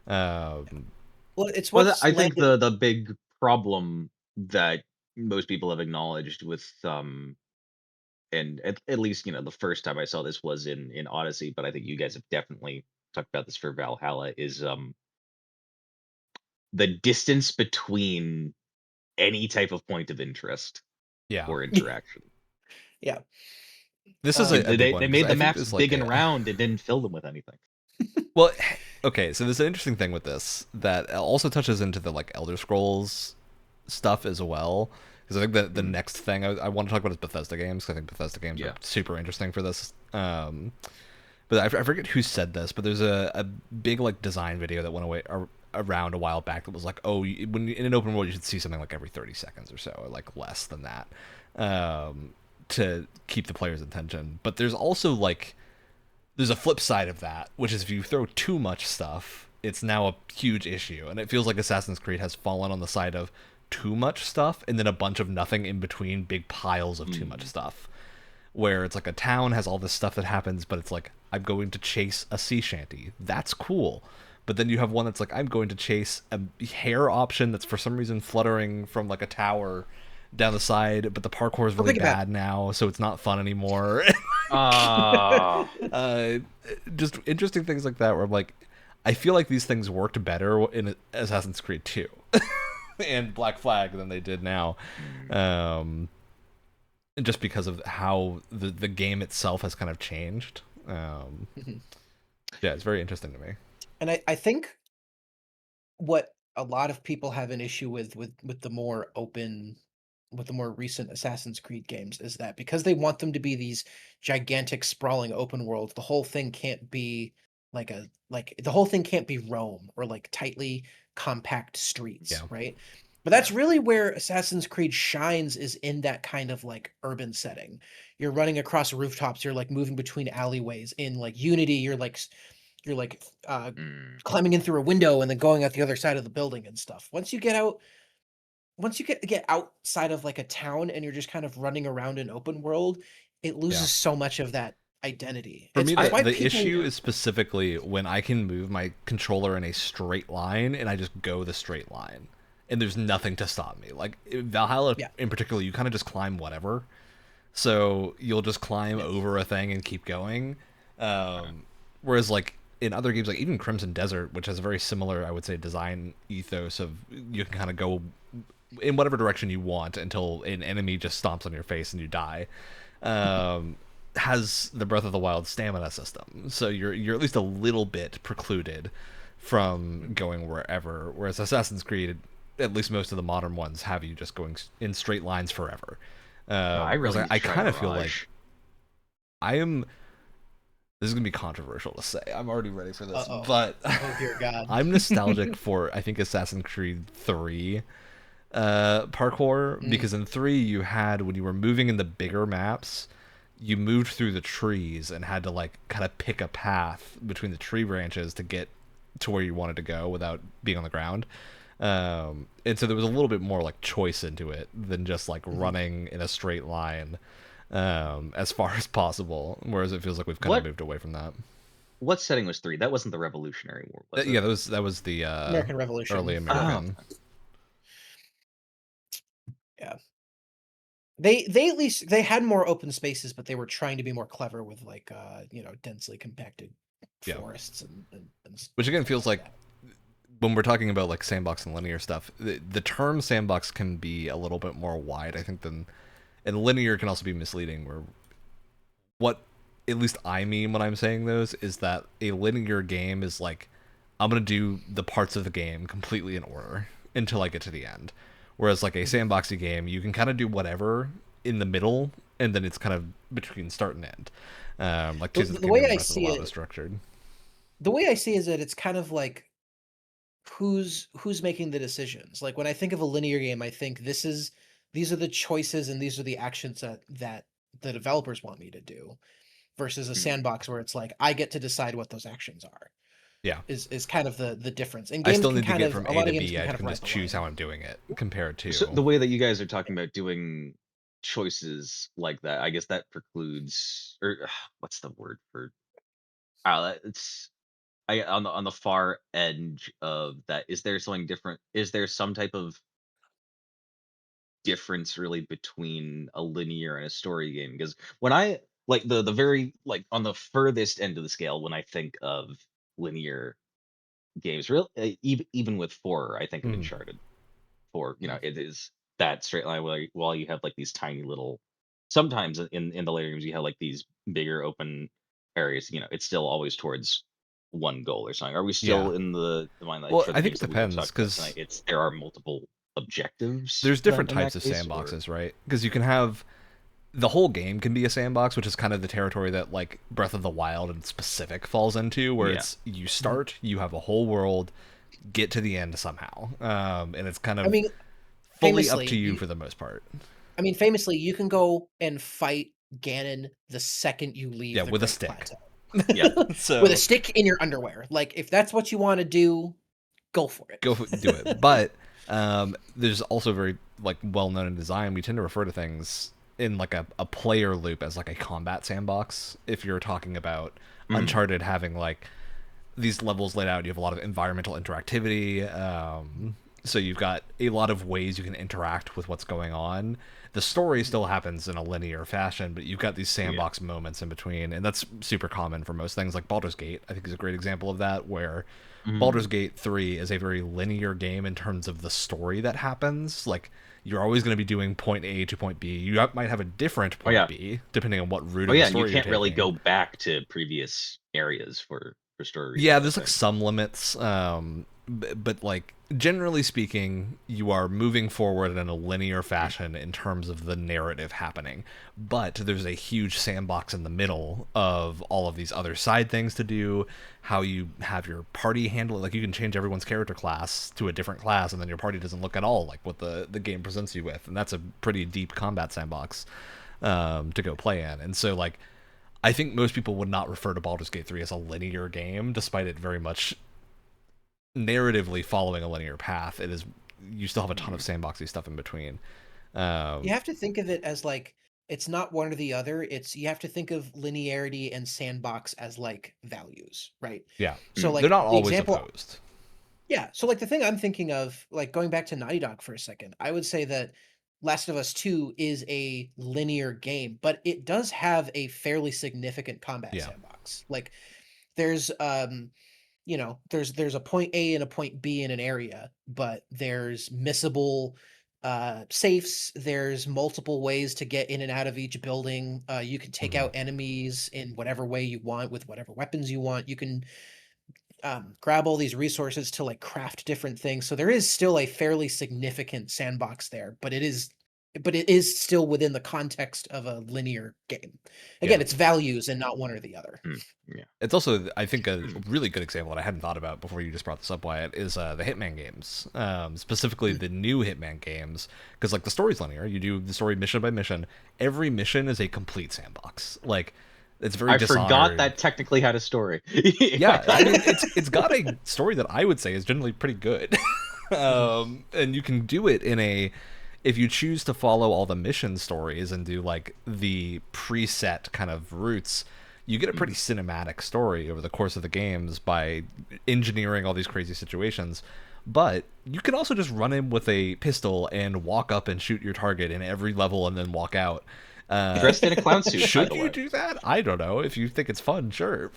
[SPEAKER 1] Um,
[SPEAKER 2] Well, it's
[SPEAKER 3] Well,
[SPEAKER 2] what's
[SPEAKER 3] I think
[SPEAKER 2] landed.
[SPEAKER 3] the big problem that most people have acknowledged with and at least the first time I saw this was in Odyssey, but I think you guys have definitely talked about this for Valhalla is the distance between any type of point of interest
[SPEAKER 1] yeah,
[SPEAKER 3] or interaction.
[SPEAKER 2] Yeah.
[SPEAKER 1] this is
[SPEAKER 3] You,
[SPEAKER 2] Um,
[SPEAKER 1] a big
[SPEAKER 3] they
[SPEAKER 1] one
[SPEAKER 3] they
[SPEAKER 1] because
[SPEAKER 3] made
[SPEAKER 1] I
[SPEAKER 3] the
[SPEAKER 1] think
[SPEAKER 3] maps
[SPEAKER 1] there's like
[SPEAKER 3] big and
[SPEAKER 1] a
[SPEAKER 3] round and didn't fill them with anything.
[SPEAKER 1] well, okay, so there's an interesting thing with this that also touches into the like Elder Scrolls stuff as well. Because I think that the
[SPEAKER 3] Mm,
[SPEAKER 1] next thing I want to talk about is Bethesda games. 'Cause I think Bethesda games are
[SPEAKER 3] yeah.
[SPEAKER 1] super interesting for this. But I forget who said this, but there's a big like design video that went around a while back that was like, oh, when in an open world you should see something like every 30 seconds or so, or like less than that, to keep the player's attention. But there's also like there's a flip side of that, which is if you throw too much stuff, it's now a huge issue. And it feels like Assassin's Creed has fallen on the side of too much stuff and then a bunch of nothing in between big piles of too much
[SPEAKER 3] Mm,
[SPEAKER 1] stuff. Where it's like a town has all this stuff that happens, but it's like, I'm going to chase a sea shanty. That's cool. But then you have one that's like, I'm going to chase a hair option that's for some reason fluttering from like a tower down the side, but the parkour is
[SPEAKER 2] Well,
[SPEAKER 1] really
[SPEAKER 2] think about
[SPEAKER 1] bad now, so it's not fun anymore.
[SPEAKER 3] Ah,
[SPEAKER 1] uh, just interesting things like that where I'm like, I feel like these things worked better in Assassin's Creed 2 and Black Flag than they did now.
[SPEAKER 3] mm,
[SPEAKER 1] Um, just because of how the game itself has kind of changed.
[SPEAKER 2] Mhm.
[SPEAKER 1] Yeah, it's very interesting to me.
[SPEAKER 2] And I think what a lot of people have an issue with the more open with the more recent Assassin's Creed games is that because they want them to be these gigantic sprawling open worlds, the whole thing can't be like the whole thing can't be Rome or like tightly compact streets,
[SPEAKER 1] Yeah,
[SPEAKER 2] right? But that's really where Assassin's Creed shines is in that kind of like urban setting. You're running across rooftops, you're like moving between alleyways. In like Unity, you're like
[SPEAKER 3] mm.
[SPEAKER 2] climbing in through a window and then going out the other side of the building and stuff. Once you get outside of like a town and you're just kind of running around an open world, it
[SPEAKER 1] yeah.
[SPEAKER 2] loses so much of that identity.
[SPEAKER 1] For me,
[SPEAKER 2] It's
[SPEAKER 3] I
[SPEAKER 2] why
[SPEAKER 1] the
[SPEAKER 2] people
[SPEAKER 1] issue is specifically when I can move my controller in a straight line and I just go the straight line, and there's nothing to stop me. Like Valhalla
[SPEAKER 2] yeah,
[SPEAKER 1] in particular, you kind of just climb whatever. So you'll just climb
[SPEAKER 2] yeah.
[SPEAKER 1] over a thing and keep going.
[SPEAKER 3] uh,
[SPEAKER 1] Whereas like in other games, like even Crimson Desert, which has a very similar, I would say, design ethos of you can kind of go in whatever direction you want until an enemy just stomps on your face and you die. Um, has the Breath of the Wild stamina system, so you're at least a little bit precluded from
[SPEAKER 3] mm.
[SPEAKER 1] going wherever. Whereas Assassin's Creed, at least most of the modern ones, have you just going in straight lines forever.
[SPEAKER 3] No, I
[SPEAKER 1] Whereas
[SPEAKER 3] really need to
[SPEAKER 1] I
[SPEAKER 3] try
[SPEAKER 1] kind of feel like
[SPEAKER 3] Mirage.
[SPEAKER 1] I am. This is gonna be controversial to say. I'm already ready for this,
[SPEAKER 2] Uh-oh.
[SPEAKER 1] but
[SPEAKER 2] Oh dear God.
[SPEAKER 1] I'm nostalgic for I think Assassin's Creed 3 parkour,
[SPEAKER 2] Mm.
[SPEAKER 1] because in 3 you had when you were moving in the bigger maps, you moved through the trees and had to like kind of pick a path between the tree branches to get to where you wanted to go without being on the ground. And so there was a little bit more like choice into it than just like
[SPEAKER 2] Mhm.
[SPEAKER 1] running in a straight line as far as possible. Whereas it feels like we've kind of
[SPEAKER 3] What
[SPEAKER 1] moved away from that.
[SPEAKER 3] what setting was 3? That wasn't the Revolutionary War, was it?
[SPEAKER 1] Yeah, that was the
[SPEAKER 2] American
[SPEAKER 1] early
[SPEAKER 2] Revolution. Yeah.
[SPEAKER 3] Oh,
[SPEAKER 1] American.
[SPEAKER 2] Yeah. They at least they had more open spaces, but they were trying to be more clever with like densely compacted
[SPEAKER 1] Yeah,
[SPEAKER 2] forests and
[SPEAKER 1] which again
[SPEAKER 2] stuff
[SPEAKER 1] feels
[SPEAKER 2] like
[SPEAKER 1] like
[SPEAKER 2] that.
[SPEAKER 1] when we're talking about like sandbox and linear stuff, the term sandbox can be a little bit more wide, I think, than and linear can also be misleading. Where what at least I mean when I'm saying those is that a linear game is like I'm gonna do the parts of the game completely in order until I get to the end. Whereas like a
[SPEAKER 2] Mhm.
[SPEAKER 1] sandboxy game, you can kind of do whatever in the middle, and then it's kind of between start and end. Like Tears of the
[SPEAKER 2] The way
[SPEAKER 1] Kingdom and
[SPEAKER 2] I
[SPEAKER 1] Breath of the
[SPEAKER 2] see
[SPEAKER 1] Wild is
[SPEAKER 2] it,
[SPEAKER 1] structured.
[SPEAKER 2] the way I see is that it's kind of like who's making the decisions. Like when I think of a linear game, I think these are the choices and these are the actions that the developers want me to do versus a
[SPEAKER 3] mm.
[SPEAKER 2] sandbox where it's like I get to decide what those actions are.
[SPEAKER 1] Yeah,
[SPEAKER 2] Is kind of the difference. And
[SPEAKER 1] I
[SPEAKER 2] games
[SPEAKER 1] still
[SPEAKER 2] can
[SPEAKER 1] need to
[SPEAKER 2] kind
[SPEAKER 1] get
[SPEAKER 2] of
[SPEAKER 1] from
[SPEAKER 2] a
[SPEAKER 1] A
[SPEAKER 2] lot
[SPEAKER 1] to
[SPEAKER 2] of games
[SPEAKER 1] B.
[SPEAKER 2] can
[SPEAKER 1] I
[SPEAKER 2] kind of
[SPEAKER 1] can
[SPEAKER 2] ride
[SPEAKER 1] just
[SPEAKER 2] the
[SPEAKER 1] choose how
[SPEAKER 2] line.
[SPEAKER 1] I'm doing it compared
[SPEAKER 3] So
[SPEAKER 1] to
[SPEAKER 3] the way that you guys are talking about doing choices like that, I guess that precludes, or what's the word for? It's I on the far edge of that. Is there something different? Is there some type of difference really between a linear and a story game? Because when I like the very like on the furthest end of the scale, when I think of linear games, real even with 4, I think of
[SPEAKER 1] mm,
[SPEAKER 3] Uncharted 4.
[SPEAKER 2] Mm.
[SPEAKER 3] It is that straight line where while you have like these tiny little, sometimes in the later games you have like these bigger open areas. It's still always towards one goal or something? Are we
[SPEAKER 1] Yeah.
[SPEAKER 3] still in the mind, like
[SPEAKER 1] Well,
[SPEAKER 3] for the
[SPEAKER 1] I think
[SPEAKER 3] games
[SPEAKER 1] it
[SPEAKER 3] that we've been
[SPEAKER 1] depends,
[SPEAKER 3] talking about
[SPEAKER 1] 'cause
[SPEAKER 3] tonight, it's there are multiple objectives
[SPEAKER 1] there's
[SPEAKER 3] then
[SPEAKER 1] different
[SPEAKER 3] in that
[SPEAKER 1] types of
[SPEAKER 3] case, or
[SPEAKER 1] sandboxes, right? Because you can have the whole game can be a sandbox, which is kind of the territory that like Breath of the Wild and specific falls into, where
[SPEAKER 3] Yeah.
[SPEAKER 1] it's you start, you have a whole world, get to the end somehow, and it's kind
[SPEAKER 2] I
[SPEAKER 1] of
[SPEAKER 2] mean,
[SPEAKER 1] fully up to
[SPEAKER 2] famously,
[SPEAKER 1] you for the most part.
[SPEAKER 2] famously, you can go and fight Ganon the second you leave
[SPEAKER 1] Yeah,
[SPEAKER 2] the
[SPEAKER 1] with a
[SPEAKER 2] Great
[SPEAKER 1] stick.
[SPEAKER 2] Plateau.
[SPEAKER 3] Yeah.
[SPEAKER 1] So
[SPEAKER 2] With a stick in your underwear. Like, if that's what you want to do, go for it.
[SPEAKER 1] do it. But there's also very like well known in design. We tend to refer to things in like a player loop as like a combat sandbox. If you're talking about Uncharted having like these levels laid out, you have a lot of environmental interactivity. So you've got a lot of ways you can interact with what's going on. The story still happens in a linear fashion, but you've got these sandbox moments in between, and that's super common for most things. Like Baldur's Gate, I think, is a great example of that, where Baldur's Gate 3 is a very linear game in terms of the story that happens. Like, you're always going to be doing point A to point B. You might have a different point B, depending on what route of the
[SPEAKER 3] and
[SPEAKER 1] story
[SPEAKER 3] you can't
[SPEAKER 1] you're
[SPEAKER 3] really
[SPEAKER 1] taking.
[SPEAKER 3] go back to previous areas for story reasons.
[SPEAKER 1] Yeah, there's like some limits, but like generally speaking, you are moving forward in a linear fashion in terms of the narrative happening. But there's a huge sandbox in the middle of all of these other side things to do. How you have your party handle it, like you can change everyone's character class to a different class, and then your party doesn't look at all like what the game presents you with, and that's a pretty deep combat sandbox to go play in. And so like, I think most people would not refer to Baldur's Gate 3 as a linear game, despite it very much narratively following a linear path. It is, you still have a ton of sandboxy stuff in between.
[SPEAKER 2] You have to think of it as like, it's not one or the other. It's, you have to think of linearity and sandbox as like values, right?
[SPEAKER 1] Yeah.
[SPEAKER 2] So like
[SPEAKER 1] they're not
[SPEAKER 2] the
[SPEAKER 1] always
[SPEAKER 2] example,
[SPEAKER 1] opposed.
[SPEAKER 2] yeah. So like the thing I'm thinking of, like going back to Naughty Dog for a second, I would say that Last of Us 2 is a linear game, but it does have a fairly significant combat
[SPEAKER 1] Yeah.
[SPEAKER 2] sandbox. Like there's there's a point A and a point B in an area, but there's missable safes. There's multiple ways to get in and out of each building. You can take out enemies in whatever way you want with whatever weapons you want. You can grab all these resources to like craft different things. So there is still a fairly significant sandbox there, but it is still within the context of a linear game. Again, it's values and not one or the other.
[SPEAKER 3] Yeah.
[SPEAKER 1] It's also, I think, a really good example that I hadn't thought about before you just brought this up, Wyatt, is the Hitman games, specifically the new Hitman games, because like the story's linear. You do the story mission by mission. Every mission is a complete sandbox. Like, it's very Dishonored.
[SPEAKER 3] Forgot that technically had a story.
[SPEAKER 1] Yeah, I mean, it's got a story that I would say is generally pretty good. And you can do it in a, if you choose to follow all the mission stories and do like the preset kind of routes, you get a pretty cinematic story over the course of the games by engineering all these crazy situations. But you can also just run in with a pistol and walk up and shoot your target in every level and then walk out.
[SPEAKER 3] Dressed in a clown suit.
[SPEAKER 1] Should you do that? I don't know. If you think it's fun, sure.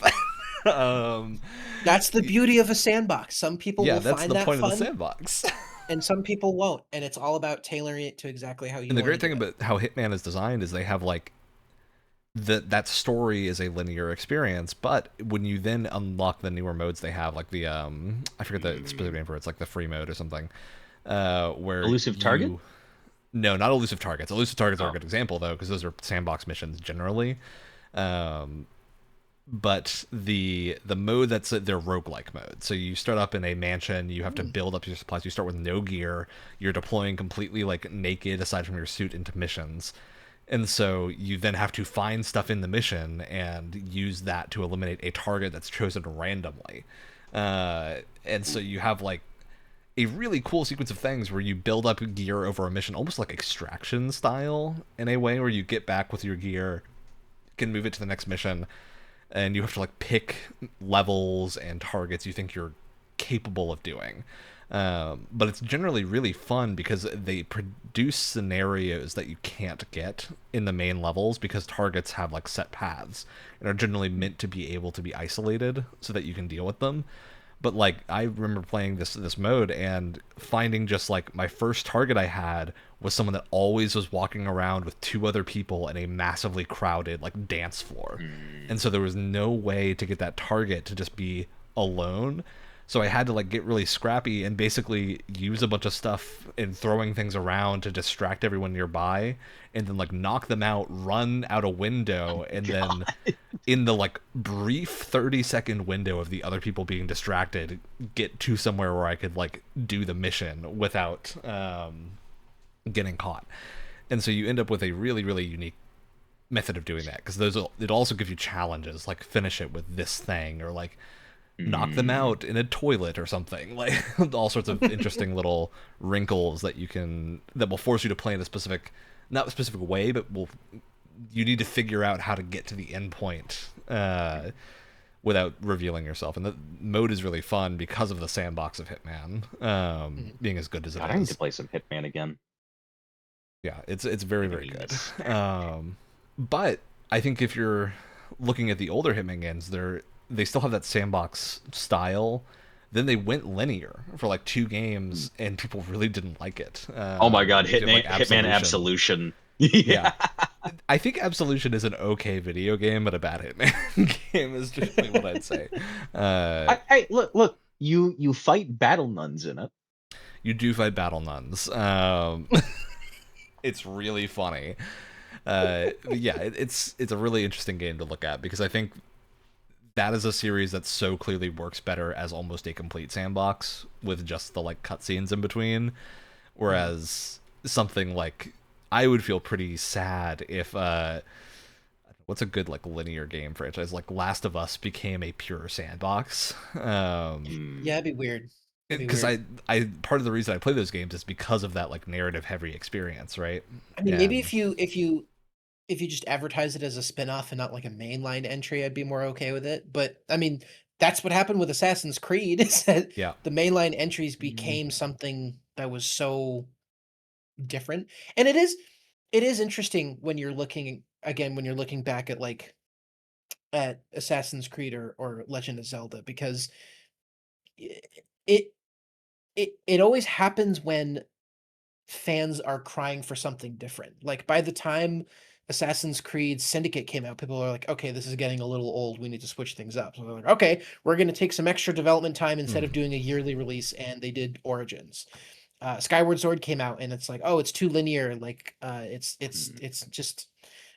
[SPEAKER 2] That's the beauty of a sandbox. Some people will find that
[SPEAKER 1] point
[SPEAKER 2] fun,
[SPEAKER 1] of the sandbox.
[SPEAKER 2] and some people won't. And it's all about tailoring it to exactly how you want.
[SPEAKER 1] And the great thing about how Hitman is designed is they have like that story is a linear experience, but when you then unlock the newer modes they have, like the I forget the specific name for it, it's like the free mode or something, where
[SPEAKER 3] Elusive Target?
[SPEAKER 1] No, not Elusive Targets. Elusive Targets are a good example though, because those are sandbox missions generally. But the mode that's their roguelike mode. So you start up in a mansion, you have to build up your supplies. You start with no gear. You're deploying completely like naked aside from your suit into missions. And so you then have to find stuff in the mission and use that to eliminate a target that's chosen randomly. And so you have like a really cool sequence of things where you build up gear over a mission, almost like Extraction style in a way, where you get back with your gear, can move it to the next mission, and you have to like pick levels and targets you think you're capable of doing. But it's generally really fun because they produce scenarios that you can't get in the main levels, because targets have like set paths and are generally meant to be able to be isolated so that you can deal with them. But like, I remember playing this mode and finding just like my first target I had was someone that always was walking around with two other people in a massively crowded like dance floor. And so there was no way to get that target to just be alone. So I had to like get really scrappy and basically use a bunch of stuff and throwing things around to distract everyone nearby, and then like knock them out, run out a window, and then in the like brief 30-second window of the other people being distracted, get to somewhere where I could like do the mission without getting caught. And so you end up with a really, really unique method of doing that, because it also gives you challenges, like finish it with this thing, or like knock them out in a toilet or something, like all sorts of interesting little wrinkles that will force you to play in a not a specific way, but you need to figure out how to get to the end point without revealing yourself. And the mode is really fun because of the sandbox of Hitman being as good as it is.
[SPEAKER 3] I need to play some Hitman again.
[SPEAKER 1] Yeah, it's very, very good. But I think if you're looking at the older Hitman games, they still have that sandbox style. Then they went linear for like 2 games, and people really didn't like it.
[SPEAKER 3] Oh my god, Hitman Absolution.
[SPEAKER 1] Yeah. I think Absolution is an okay video game, but a bad Hitman game is just what I'd say.
[SPEAKER 3] Hey, look, you fight battle nuns in it.
[SPEAKER 1] You do fight battle nuns. It's really funny. Yeah, it's a really interesting game to look at, because I think that is a series that so clearly works better as almost a complete sandbox with just the like cutscenes in between, whereas something like, I would feel pretty sad if what's a good like linear game franchise, like Last of Us became a pure sandbox.
[SPEAKER 2] Yeah, it'd be weird.
[SPEAKER 1] Because I part of the reason I play those games is because of that like narrative heavy experience, right?
[SPEAKER 2] I mean, maybe if you just advertise it as a spin-off and not like a mainline entry, I'd be more okay with it. But I mean, that's what happened with Assassin's Creed, is that the mainline entries became something that was so different. And it is interesting when you're looking back at like at Assassin's Creed or Legend of Zelda, because it always happens when fans are crying for something different. Like by the time Assassin's Creed Syndicate came out, people are like, okay, this is getting a little old. We need to switch things up. So they're like, okay, we're going to take some extra development time instead of doing a yearly release. And they did Origins. Skyward Sword came out, and it's like, oh, it's too linear. Like it's just,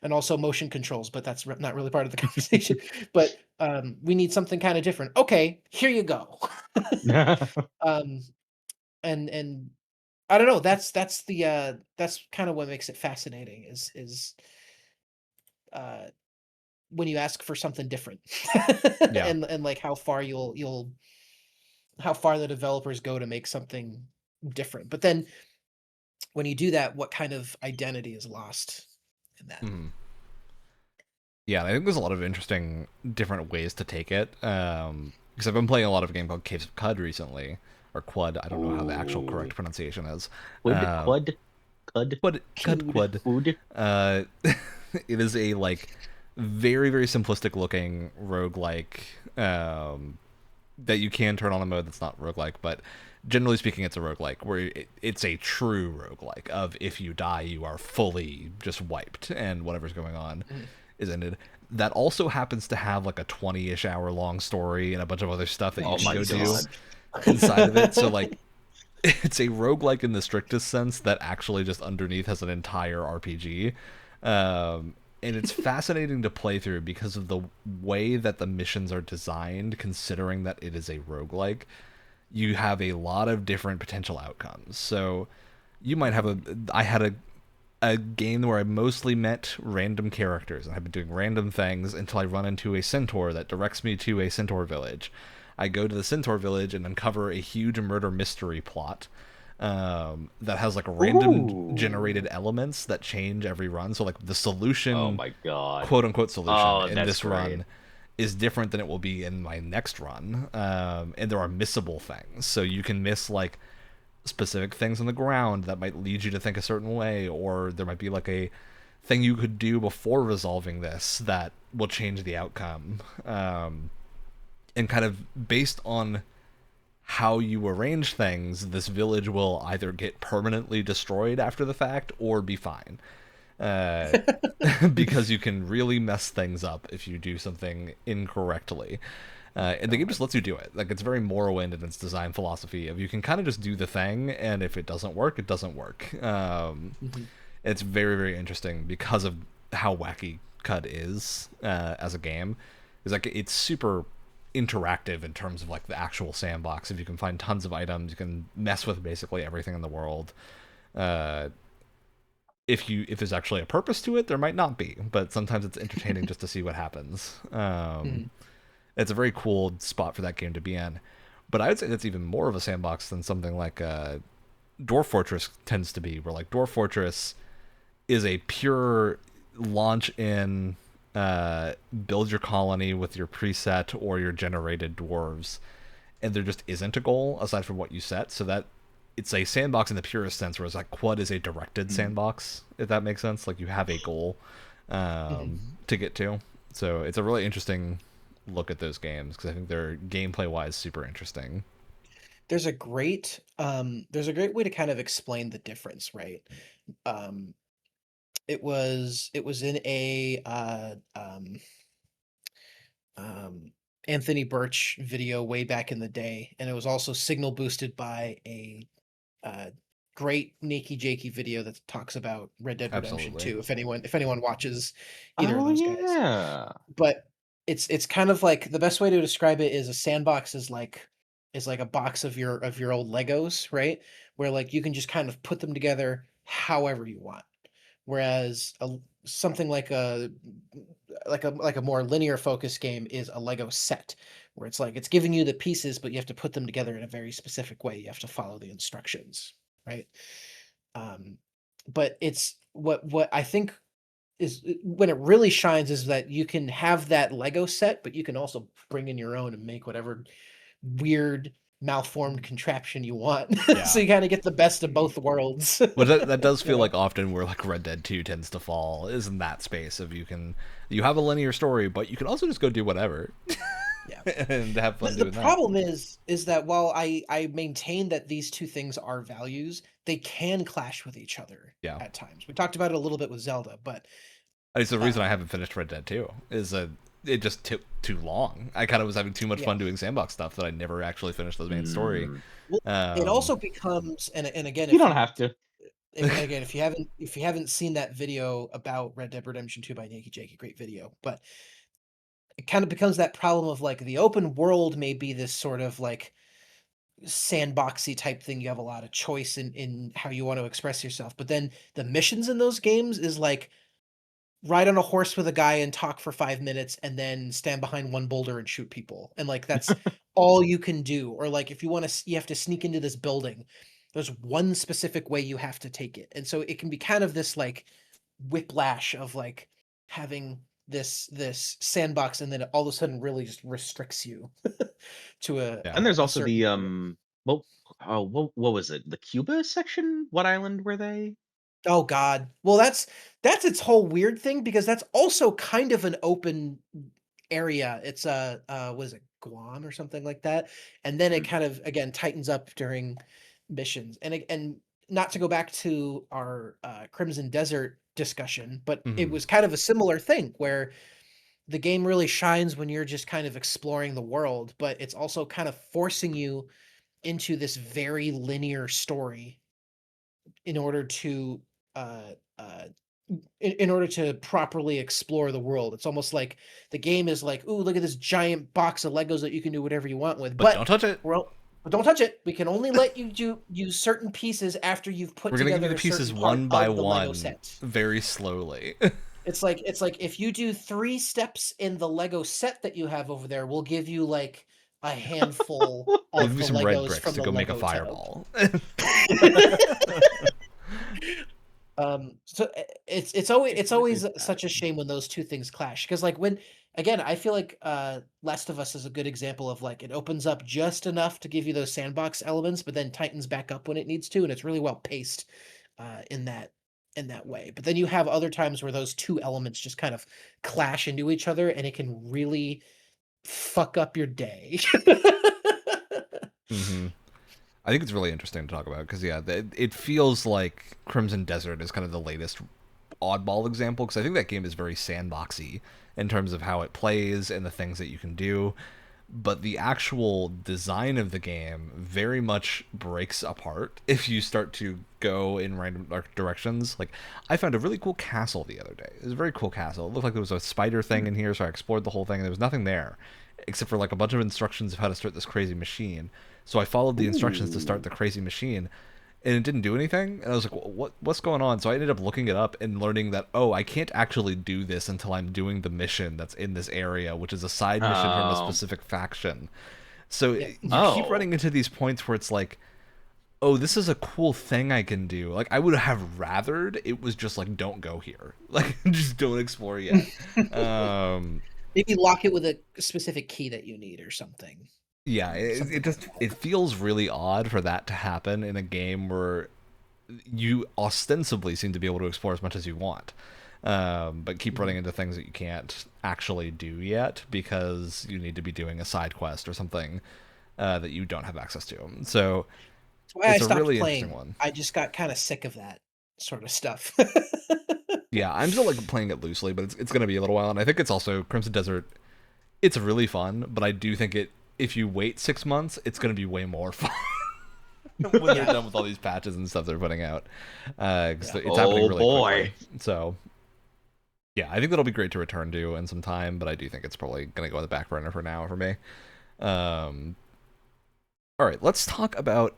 [SPEAKER 2] and also motion controls, but that's not really part of the conversation. But we need something kind of different. Okay, here you go. And I don't know. That's kind of what makes it fascinating. Is when you ask for something different, and like how far how far the developers go to make something different. But then when you do that, what kind of identity is lost in that?
[SPEAKER 1] Yeah, I think there's a lot of interesting different ways to take it. Because I've been playing a lot of a game called Caves of Qud recently. Or Quud, I don't know how the actual correct pronunciation is.
[SPEAKER 3] Quud.
[SPEAKER 1] It is a like very, very simplistic looking roguelike that you can turn on a mode that's not roguelike, but generally speaking it's a roguelike where it's a true roguelike of if you die you are fully just wiped and whatever's going on is ended. That also happens to have like a 20-ish hour long story and a bunch of other stuff that you can go do inside of it. So like it's a roguelike in the strictest sense that actually just underneath has an entire RPG. And it's fascinating to play through because of the way that the missions are designed, considering that it is a roguelike. You have a lot of different potential outcomes. So you might have I had a game where I mostly met random characters and I've been doing random things until I run into a centaur that directs me to a centaur village. I go to the centaur village and uncover a huge murder mystery plot that has like random generated elements that change every run. So like the solution,
[SPEAKER 3] oh my god,
[SPEAKER 1] quote unquote solution in this
[SPEAKER 3] great.
[SPEAKER 1] Run is different than it will be in my next run. And there are missable things. So you can miss like specific things on the ground that might lead you to think a certain way, or there might be like a thing you could do before resolving this that will change the outcome. And kind of based on how you arrange things, this village will either get permanently destroyed after the fact or be fine. Because you can really mess things up if you do something incorrectly. And the game just lets you do it. Like, it's very Morrowind in its design philosophy of you can kind of just do the thing, and if it doesn't work, it doesn't work. It's very, very interesting because of how wacky CUD is as a game. It's like it's super interactive in terms of like the actual sandbox. If you can find tons of items, you can mess with basically everything in the world. If there's actually a purpose to it, there might not be, but sometimes it's entertaining just to see what happens. It's a very cool spot for that game to be in. But I would say that's even more of a sandbox than something like Dwarf Fortress tends to be, where like Dwarf Fortress is a pure launch in, build your colony with your preset or your generated dwarves, and there just isn't a goal aside from what you set, so that it's a sandbox in the purest sense, whereas like Quad is a directed sandbox, if that makes sense. Like you have a goal to get to. So it's a really interesting look at those games because I think they're gameplay wise super interesting.
[SPEAKER 2] There's a great way to kind of explain the difference, right? It was in a Anthony Birch video way back in the day, and it was also signal boosted by a great Nakey Jakey video that talks about Red Dead Redemption
[SPEAKER 1] Absolutely.
[SPEAKER 2] 2. If anyone watches either of
[SPEAKER 3] Oh
[SPEAKER 2] those guys,
[SPEAKER 3] yeah.
[SPEAKER 2] but it's kind of like the best way to describe it is a sandbox is like a box of your old Legos, right? Where like you can just kind of put them together however you want. Whereas something like a more linear focus game is a Lego set, where it's like it's giving you the pieces, but you have to put them together in a very specific way. You have to follow the instructions, right? But it's what I think is when it really shines is that you can have that Lego set, but you can also bring in your own and make whatever weird malformed contraption you want.
[SPEAKER 1] Yeah.
[SPEAKER 2] So you kind of get the best of both worlds.
[SPEAKER 1] But that does feel like often where like Red Dead 2 tends to fall is in that space of you have a linear story, but you can also just go do whatever.
[SPEAKER 2] Yeah.
[SPEAKER 1] And have fun doing that.
[SPEAKER 2] The problem is that while I maintain that these two things are values, they can clash with each other at times. We talked about it a little bit with Zelda, but
[SPEAKER 1] it's the reason I haven't finished Red Dead 2 is it just took too long. I kind of was having too much fun doing sandbox stuff that I never actually finished the main story.
[SPEAKER 2] Well, it also becomes and again,
[SPEAKER 3] you don't have to.
[SPEAKER 2] If you haven't seen that video about Red Dead Redemption 2 by Nakey Jakey, great video, but it kind of becomes that problem of like the open world may be this sort of like sandboxy type thing. You have a lot of choice in how you want to express yourself, but then the missions in those games is like ride on a horse with a guy and talk for 5 minutes and then stand behind one boulder and shoot people, and like that's all you can do. Or like if you want to you have to sneak into this building, there's one specific way you have to take it, and so it can be kind of this like whiplash of like having this sandbox and then it all of a sudden really just restricts you to
[SPEAKER 3] and there's also the what was it, the Cuba section? What island were they?
[SPEAKER 2] Oh god, well that's its whole weird thing because that's also kind of an open area. It's was it Guam or something like that, and then it kind of again tightens up during missions. And not to go back to our Crimson Desert discussion, but it was kind of a similar thing where the game really shines when you're just kind of exploring the world, but it's also kind of forcing you into this very linear story in order to in order to properly explore the world. It's almost like the game is like, ooh, look at this giant box of Legos that you can do whatever you want with.
[SPEAKER 1] But don't touch it.
[SPEAKER 2] Well, but don't touch it. We can only let you use certain pieces after you've put together.
[SPEAKER 1] We're gonna give you the pieces one by one, very slowly.
[SPEAKER 2] It's like if you do 3 steps in the Lego set that you have over there, we'll give you like a handful of the
[SPEAKER 1] some
[SPEAKER 2] Legos
[SPEAKER 1] red bricks
[SPEAKER 2] from
[SPEAKER 1] to
[SPEAKER 2] the
[SPEAKER 1] go
[SPEAKER 2] Lego
[SPEAKER 1] make a fireball.
[SPEAKER 2] So it's always such a shame when those two things clash, because like when again I feel like Last of Us is a good example of like it opens up just enough to give you those sandbox elements, but then tightens back up when it needs to, and it's really well paced in that way. But then you have other times where those two elements just kind of clash into each other, and it can really fuck up your day.
[SPEAKER 1] I think it's really interesting to talk about because it feels like Crimson Desert is kind of the latest oddball example, because I think that game is very sandboxy in terms of how it plays and the things that you can do. but the actual design of the game very much breaks apart if you start to go in random directions. Like, I found a really cool castle the other day. It was a very cool castle. It looked like there was a spider thing in here, so I explored the whole thing, and there was nothing there except for like a bunch of instructions of how to start this crazy machine. So I followed the instructions to start the crazy machine, and it didn't do anything. And I was like, what's going on? So I ended up looking it up and learning that, oh, I can't actually do this until I'm doing the mission that's in this area, which is a side mission from a specific faction. So
[SPEAKER 2] Yeah.
[SPEAKER 1] you keep running into these points where it's like, oh, this is a cool thing I can do. Like, I would have rathered it was just like, don't go here. Like, just don't explore yet.
[SPEAKER 2] Maybe lock it with a specific key that you need or something.
[SPEAKER 1] Yeah, it feels really odd for that to happen in a game where you ostensibly seem to be able to explore as much as you want, but keep running into things that you can't actually do yet because you need to be doing a side quest or something that you don't have access to. So
[SPEAKER 2] That's why I
[SPEAKER 1] it's a
[SPEAKER 2] stopped
[SPEAKER 1] really
[SPEAKER 2] playing.
[SPEAKER 1] interesting one.
[SPEAKER 2] I just got kind of sick of that sort of stuff.
[SPEAKER 1] Yeah, I'm still like playing it loosely, but it's going to be a little while, and I think it's also Crimson Desert. It's really fun, but I do think if you wait 6 months, it's going to be way more fun. When they're done with all these patches and stuff they're putting out, it's happening really quickly. So, yeah, I think that'll be great to return to in some time, but I do think it's probably going to go on the back burner for now for me. All right, let's talk about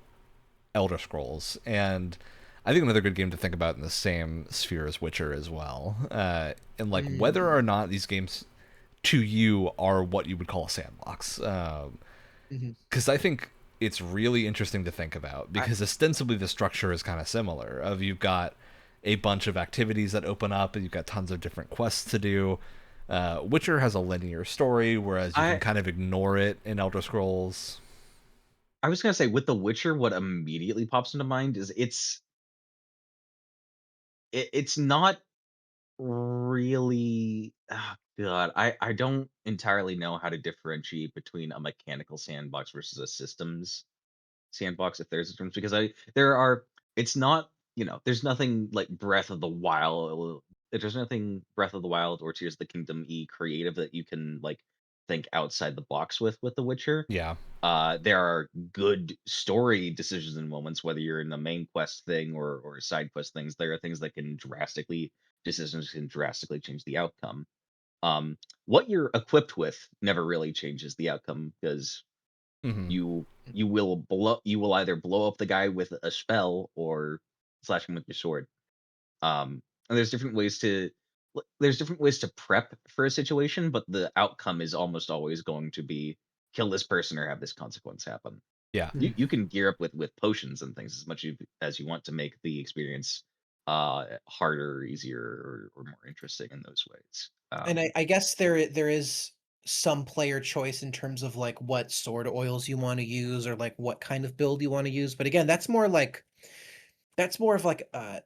[SPEAKER 1] Elder Scrolls, and I think another good game to think about in the same sphere as Witcher as well, and like whether or not these games to you are what you would call a sandbox, because I think it's really interesting to think about because ostensibly the structure is kind of similar. Of you've got a bunch of activities that open up and you've got tons of different quests to do. Witcher has a linear story, whereas you can kind of ignore it in Elder Scrolls.
[SPEAKER 3] I was gonna say with The Witcher, what immediately pops into mind is it's not really. Oh God, I don't entirely know how to differentiate between a mechanical sandbox versus a systems sandbox, if there's a difference, because there are. It's not, there's nothing like Breath of the Wild. There's nothing Breath of the Wild or Tears of the Kingdom creative that you can like think outside the box with The Witcher.
[SPEAKER 1] Yeah.
[SPEAKER 3] There are good story decisions and moments, whether you're in the main quest thing or side quest things. There are things that decisions can drastically change the outcome. What you're equipped with never really changes the outcome because
[SPEAKER 1] Mm-hmm.
[SPEAKER 3] you will either blow up the guy with a spell or slash him with your sword. And there's different ways to prep for a situation, but the outcome is almost always going to be kill this person or have this consequence happen.
[SPEAKER 1] Yeah.
[SPEAKER 3] You can gear up with potions and things as much as you want to make the experience harder, easier, or more interesting in those ways.
[SPEAKER 2] And I guess there is some player choice in terms of like what sword oils you want to use or like what kind of build you want to use. But again, that's more of like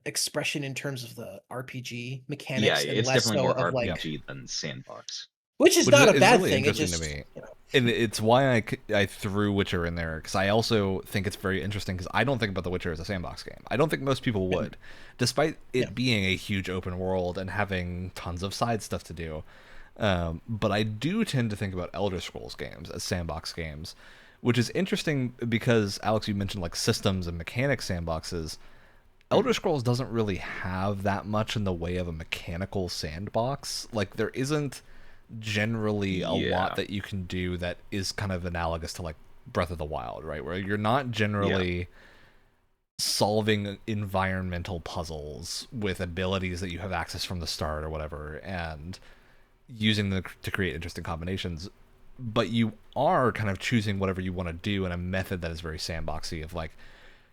[SPEAKER 2] expression in terms of the RPG
[SPEAKER 3] Yeah,
[SPEAKER 2] mechanics and
[SPEAKER 3] it's
[SPEAKER 2] less
[SPEAKER 3] definitely
[SPEAKER 2] so
[SPEAKER 3] more
[SPEAKER 2] of like,
[SPEAKER 3] RPG than sandbox.
[SPEAKER 2] which is
[SPEAKER 1] Which
[SPEAKER 2] not a
[SPEAKER 1] is
[SPEAKER 2] bad
[SPEAKER 1] really
[SPEAKER 2] thing. It
[SPEAKER 1] interesting
[SPEAKER 2] just,
[SPEAKER 1] to me. And it's why I threw Witcher in there, because I also think it's very interesting, because I don't think about The Witcher as a sandbox game. I don't think most people would, despite it being a huge open world and having tons of side stuff to do. But I do tend to think about Elder Scrolls games as sandbox games, which is interesting because, Alex, you mentioned like systems and mechanics sandboxes. Elder Scrolls doesn't really have that much in the way of a mechanical sandbox. Like, there isn't generally a lot that you can do that is kind of analogous to like Breath of the Wild, right? Where you're not generally solving environmental puzzles with abilities that you have access from the start or whatever and using them to create interesting combinations, but you are kind of choosing whatever you want to do in a method that is very sandboxy of like,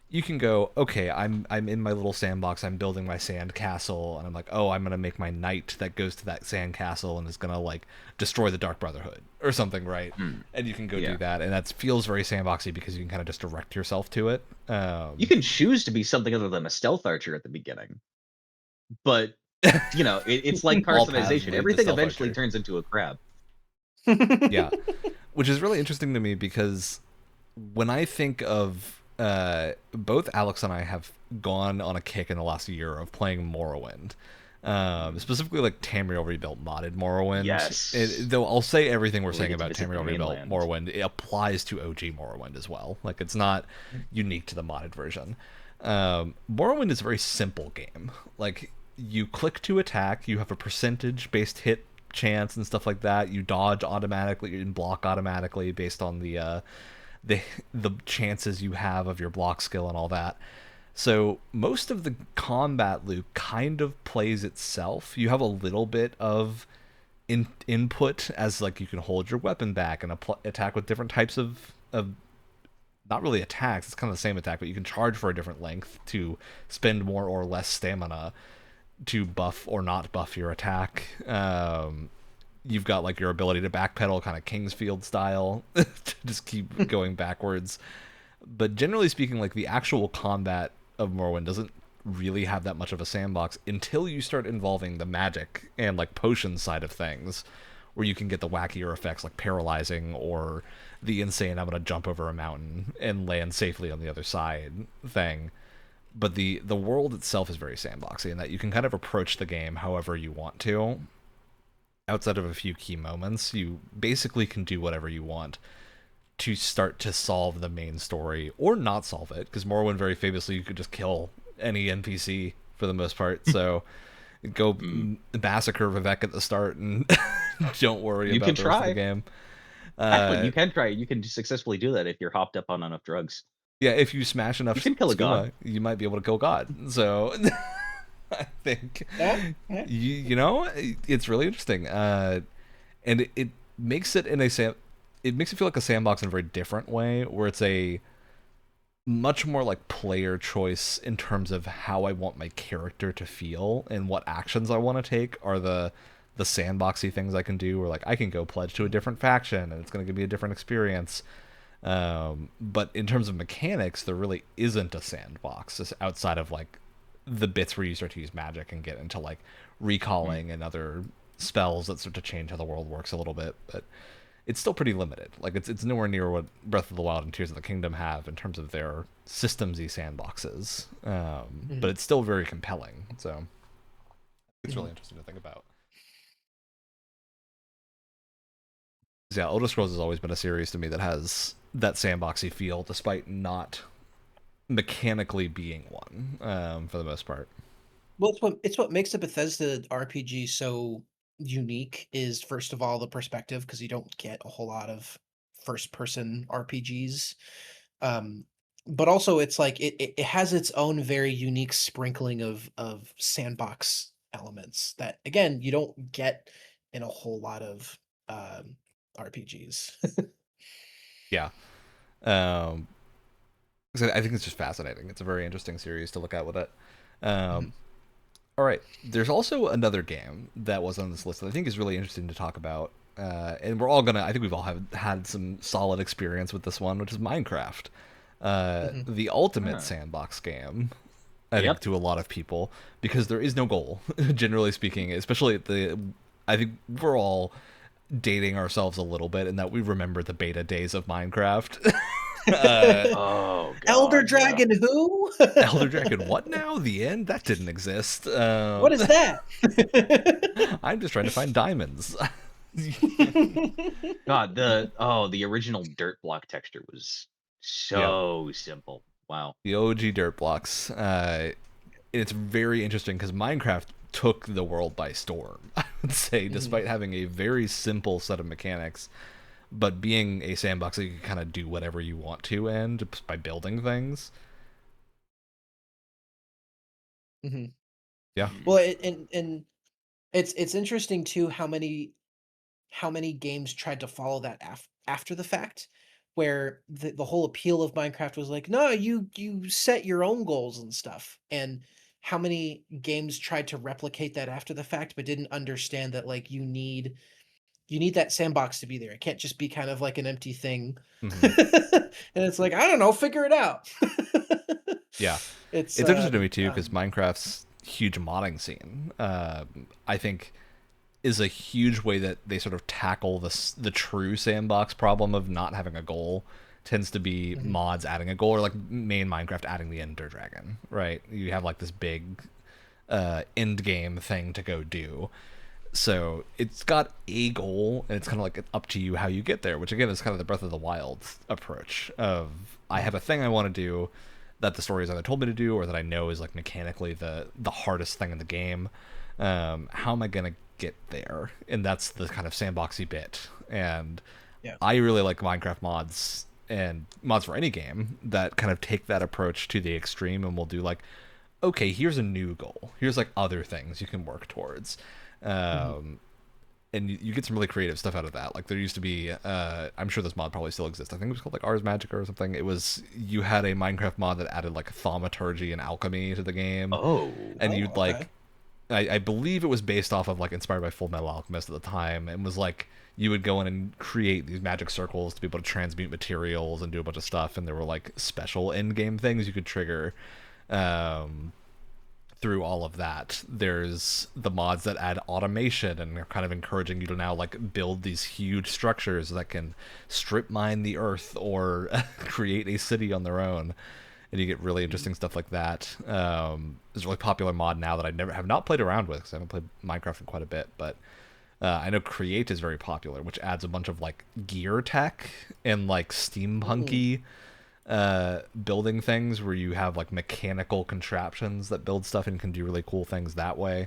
[SPEAKER 1] you can go, okay, I'm in my little sandbox, I'm building my sand castle, and I'm like, oh, I'm gonna make my knight that goes to that sand castle and is gonna like destroy the Dark Brotherhood or something, right? And you can go do that, and that feels very sandboxy because you can kind of just direct yourself to it.
[SPEAKER 3] You can choose to be something other than a stealth archer at the beginning, but it's like
[SPEAKER 1] All paths lead
[SPEAKER 3] carcinization.
[SPEAKER 1] to
[SPEAKER 3] Everything
[SPEAKER 1] stealth
[SPEAKER 3] eventually
[SPEAKER 1] archer.
[SPEAKER 3] turns into a crab.
[SPEAKER 1] Yeah, which is really interesting to me because when I think of both Alex and I have gone on a kick in the last year of playing Morrowind, Specifically like Tamriel Rebuilt modded Morrowind.
[SPEAKER 3] Yes.
[SPEAKER 1] Though I'll say everything we're
[SPEAKER 3] Really
[SPEAKER 1] saying
[SPEAKER 3] get to
[SPEAKER 1] about
[SPEAKER 3] visit the
[SPEAKER 1] Tamriel Rebuilt
[SPEAKER 3] mainland.
[SPEAKER 1] Morrowind, it applies to OG Morrowind as well. Like it's not unique to the modded version. Morrowind is a very simple game. Like you click to attack, you have a percentage based hit chance and stuff like that. You dodge automatically and block automatically based on the chances you have of your block skill and all that. So most of the combat loop kind of plays itself. You have a little bit of input as like you can hold your weapon back and attack with different types of not really attacks. It's kind of the same attack, but you can charge for a different length to spend more or less stamina to buff or not buff your attack. You've got like your ability to backpedal, kind of Kingsfield style, to just keep going backwards. But generally speaking, like the actual combat of Morrowind doesn't really have that much of a sandbox until you start involving the magic and like potion side of things, where you can get the wackier effects like paralyzing or the insane I'm gonna jump over a mountain and land safely on the other side thing. But the world itself is very sandboxy in that you can kind of approach the game however you want to. Outside of a few key moments, you basically can do whatever you want to start to solve the main story or not solve it, because Morrowind very famously you could just kill any NPC for the most part. So go massacre Vivek at the start and don't worry about the rest of the game.
[SPEAKER 3] Actually, you can try. You can successfully do that if you're hopped up on enough drugs.
[SPEAKER 1] Yeah, if you smash enough
[SPEAKER 3] You can kill a god.
[SPEAKER 1] you might be able to kill God. So I think you know, it's really interesting, and it makes it it makes it feel like a sandbox in a very different way, where it's a much more like player choice in terms of how I want my character to feel and what actions I want to take are the sandboxy things I can do, where like I can go pledge to a different faction and it's going to give me a different experience. But in terms of mechanics, there really isn't a sandbox just outside of like the bits where you start to use magic and get into like recalling and other spells that start to change how the world works a little bit. But it's still pretty limited. Like it's nowhere near what Breath of the Wild and Tears of the Kingdom have in terms of their systemsy sandboxes. But it's still very compelling. So it's really interesting to think about. Yeah, Elder Scrolls has always been a series to me that has that sandboxy feel, despite not mechanically being one, for the most part.
[SPEAKER 2] Well, it's what makes a Bethesda RPG so unique is, first of all, the perspective, because you don't get a whole lot of first-person RPGs. But also it's like it has its own very unique sprinkling of sandbox elements that, again, you don't get in a whole lot of RPGs.
[SPEAKER 1] Yeah. So I think it's just fascinating. It's a very interesting series to look at with it. All right. There's also another game that was on this list that I think is really interesting to talk about. And we're all I think we've all had some solid experience with this one, which is Minecraft. The ultimate sandbox game, I think, to a lot of people, because there is no goal, generally speaking, especially I think we're all dating ourselves a little bit in that we remember the beta days of Minecraft.
[SPEAKER 3] Oh, God,
[SPEAKER 2] Elder Dragon who?
[SPEAKER 1] Elder Dragon what now? The end? That didn't exist.
[SPEAKER 2] What is that?
[SPEAKER 1] I'm just trying to find diamonds.
[SPEAKER 3] God, the original dirt block texture was so simple. Wow.
[SPEAKER 1] The OG dirt blocks. It's very interesting because Minecraft took the world by storm, I would say, despite having a very simple set of mechanics, but being a sandbox that you can kind of do whatever you want to and by building things. Yeah.
[SPEAKER 2] Well, and it's interesting too how many games tried to follow that after the fact, where the whole appeal of Minecraft was like, no, you set your own goals and stuff, and how many games tried to replicate that after the fact but didn't understand that like you need that sandbox to be there. It can't just be kind of like an empty thing. And it's like, I don't know, figure it out.
[SPEAKER 1] Yeah. It's interesting to me too, because Minecraft's huge modding scene, I think, is a huge way that they sort of tackle the true sandbox problem of not having a goal. Tends to be mods adding a goal, or like main Minecraft adding the Ender Dragon, right? You have like this big end game thing to go do. So it's got a goal, and it's kind of like up to you how you get there, which again is kind of the Breath of the Wild approach of I have a thing I want to do that the story has either told me to do or that I know is like mechanically the hardest thing in the game. How am I gonna get there? And that's the kind of sandboxy bit. And
[SPEAKER 2] Yeah.
[SPEAKER 1] I really like Minecraft mods and mods for any game that kind of take that approach to the extreme and will do like, okay, here's a new goal. Here's like other things you can work towards. And you get some really creative stuff out of that. Like there used to be, I'm sure this mod probably still exists. I think it was called like Ars Magica or something. It was, you had a Minecraft mod that added like thaumaturgy and alchemy to the game.
[SPEAKER 3] Oh.
[SPEAKER 1] And you'd
[SPEAKER 2] okay.
[SPEAKER 1] like, I believe it was based off of like inspired by Full Metal Alchemist at the time, and was like you would go in and create these magic circles to be able to transmute materials and do a bunch of stuff, and there were like special end game things you could trigger through all of that. There's the mods that add automation and are kind of encouraging you to now like build these huge structures that can strip mine the earth or create a city on their own. And you get really interesting stuff like that. There's a really popular mod now that I have not played around with because I haven't played Minecraft in quite a bit, but I know Create is very popular, which adds a bunch of like gear tech and like steampunky building things where you have like mechanical contraptions that build stuff and can do really cool things that way.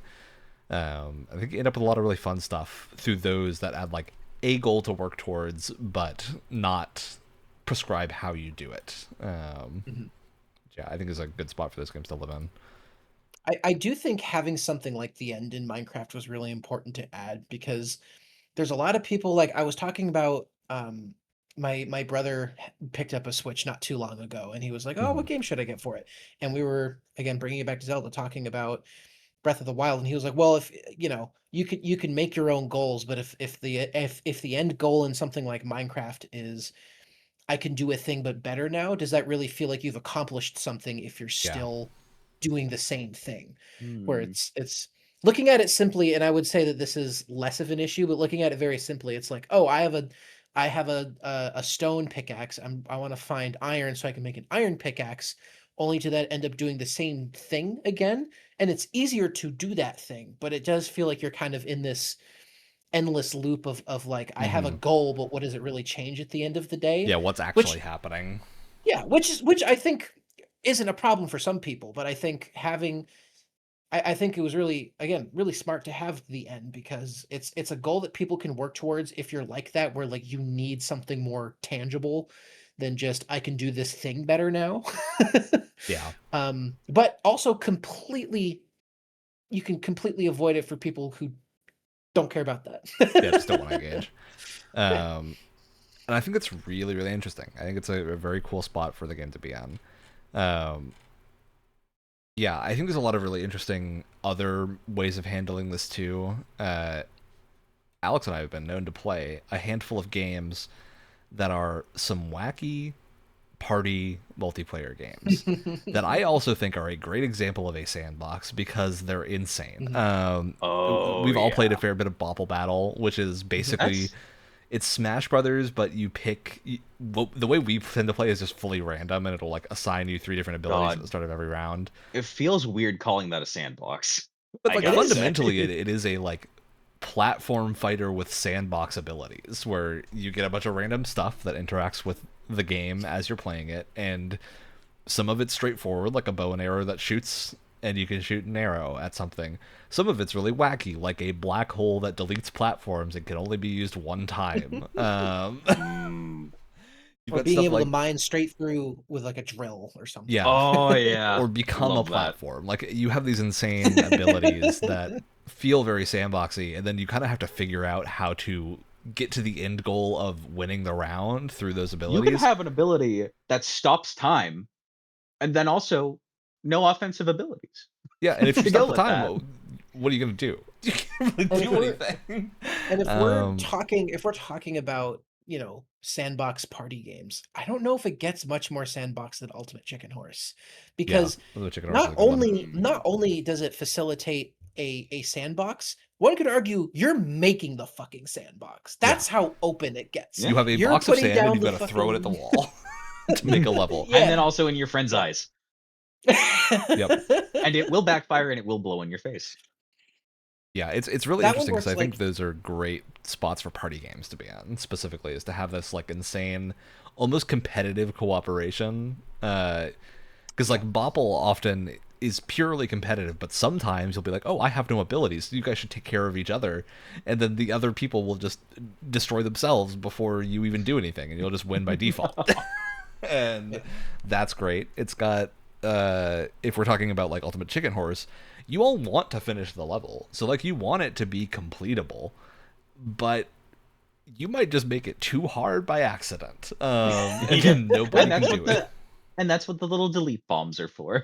[SPEAKER 1] I think you end up with a lot of really fun stuff through those that add like a goal to work towards, but not prescribe how you do it. Yeah, I think is a good spot for those games to live in.
[SPEAKER 2] I do think having something like the end in Minecraft was really important to add because there's a lot of people like I was talking about my brother picked up a Switch not too long ago and he was like, "Oh, what game should I get for it?" And we were again bringing it back to Zelda talking about Breath of the Wild and he was like, "Well, if you know, you can make your own goals, but if the end goal in something like Minecraft is I can do a thing but better now, does that really feel like you've accomplished something if you're
[SPEAKER 1] Yeah.
[SPEAKER 2] still doing the same thing?" Where
[SPEAKER 3] Hmm.
[SPEAKER 2] it's looking at it simply, and I would say that this is less of an issue, but looking at it very simply, it's like, oh, I have a stone pickaxe. I want to find iron so I can make an iron pickaxe, only to then end up doing the same thing again. And it's easier to do that thing, but it does feel like you're kind of in this endless loop of like I have a goal, but what does it really change at the end of the day?
[SPEAKER 1] Yeah, what's
[SPEAKER 2] Which
[SPEAKER 1] actually happening?
[SPEAKER 2] yeah, which I think isn't a problem for some people, but I think having I think it was really again really smart to have the end because it's a goal that people can work towards if you're like that where like you need something more tangible than just I can do this thing better now.
[SPEAKER 1] Yeah.
[SPEAKER 2] But also completely you can completely avoid it for people who don't care about that.
[SPEAKER 1] Yeah, just don't want to engage. And I think it's really, really interesting. I think it's a very cool spot for the game to be on. Yeah, I think there's a lot of really interesting other ways of handling this too. Alex and I have been known to play a handful of games that are some wacky party multiplayer games that I also think are a great example of a sandbox because they're insane. We've all played a fair bit of Bopple Battle, which is basically it's Smash Brothers, but you pick the way we tend to play is just fully random, and it'll like assign you 3 different abilities at the start of every round.
[SPEAKER 3] It feels weird calling that a sandbox.
[SPEAKER 1] But like fundamentally, it is a like platform fighter with sandbox abilities where you get a bunch of random stuff that interacts with the game as you're playing it, and some of it's straightforward like a bow and arrow that shoots and you can shoot an arrow at something. Some of it's really wacky like a black hole that deletes platforms and can only be used one time.
[SPEAKER 2] Or being able to mine straight through with like a drill or something.
[SPEAKER 1] Yeah.
[SPEAKER 3] Oh yeah.
[SPEAKER 1] Or become a platform. Like you have these insane abilities that feel very sandboxy, and then you kind of have to figure out how to get to the end goal of winning the round through those abilities.
[SPEAKER 3] You can have an ability that stops time, and then also no offensive abilities.
[SPEAKER 1] Yeah, and if you stop the time, what are you going to do? You can't really do anything.
[SPEAKER 2] And if we're talking about, you know, sandbox party games, I don't know if it gets much more sandbox than Ultimate Chicken Horse, because not only does it facilitate a sandbox, one could argue you're making the fucking sandbox. That's how open it gets.
[SPEAKER 1] You have a box of sand and you've got to throw it at the wall to make a level.
[SPEAKER 3] And then also in your friend's eyes.
[SPEAKER 1] Yep.
[SPEAKER 3] And it will backfire and it will blow in your face.
[SPEAKER 1] Yeah, it's really
[SPEAKER 2] That one
[SPEAKER 1] interesting because
[SPEAKER 2] works
[SPEAKER 1] I think
[SPEAKER 2] like
[SPEAKER 1] those are great spots for party games to be in, specifically, is to have this like insane, almost competitive cooperation. Because like Bopple often is purely competitive, but sometimes you'll be like, oh, I have no abilities, so you guys should take care of each other, and then the other people will just destroy themselves before you even do anything, and you'll just win by default. And
[SPEAKER 2] yeah.
[SPEAKER 1] that's great. It's got if we're talking about like Ultimate Chicken Horse, you all want to finish the level. So like you want it to be completable, but you might just make it too hard by accident. And
[SPEAKER 3] Yeah.
[SPEAKER 1] then nobody
[SPEAKER 3] And
[SPEAKER 1] can
[SPEAKER 3] that's
[SPEAKER 1] do
[SPEAKER 3] what
[SPEAKER 1] it.
[SPEAKER 3] the little delete bombs are for.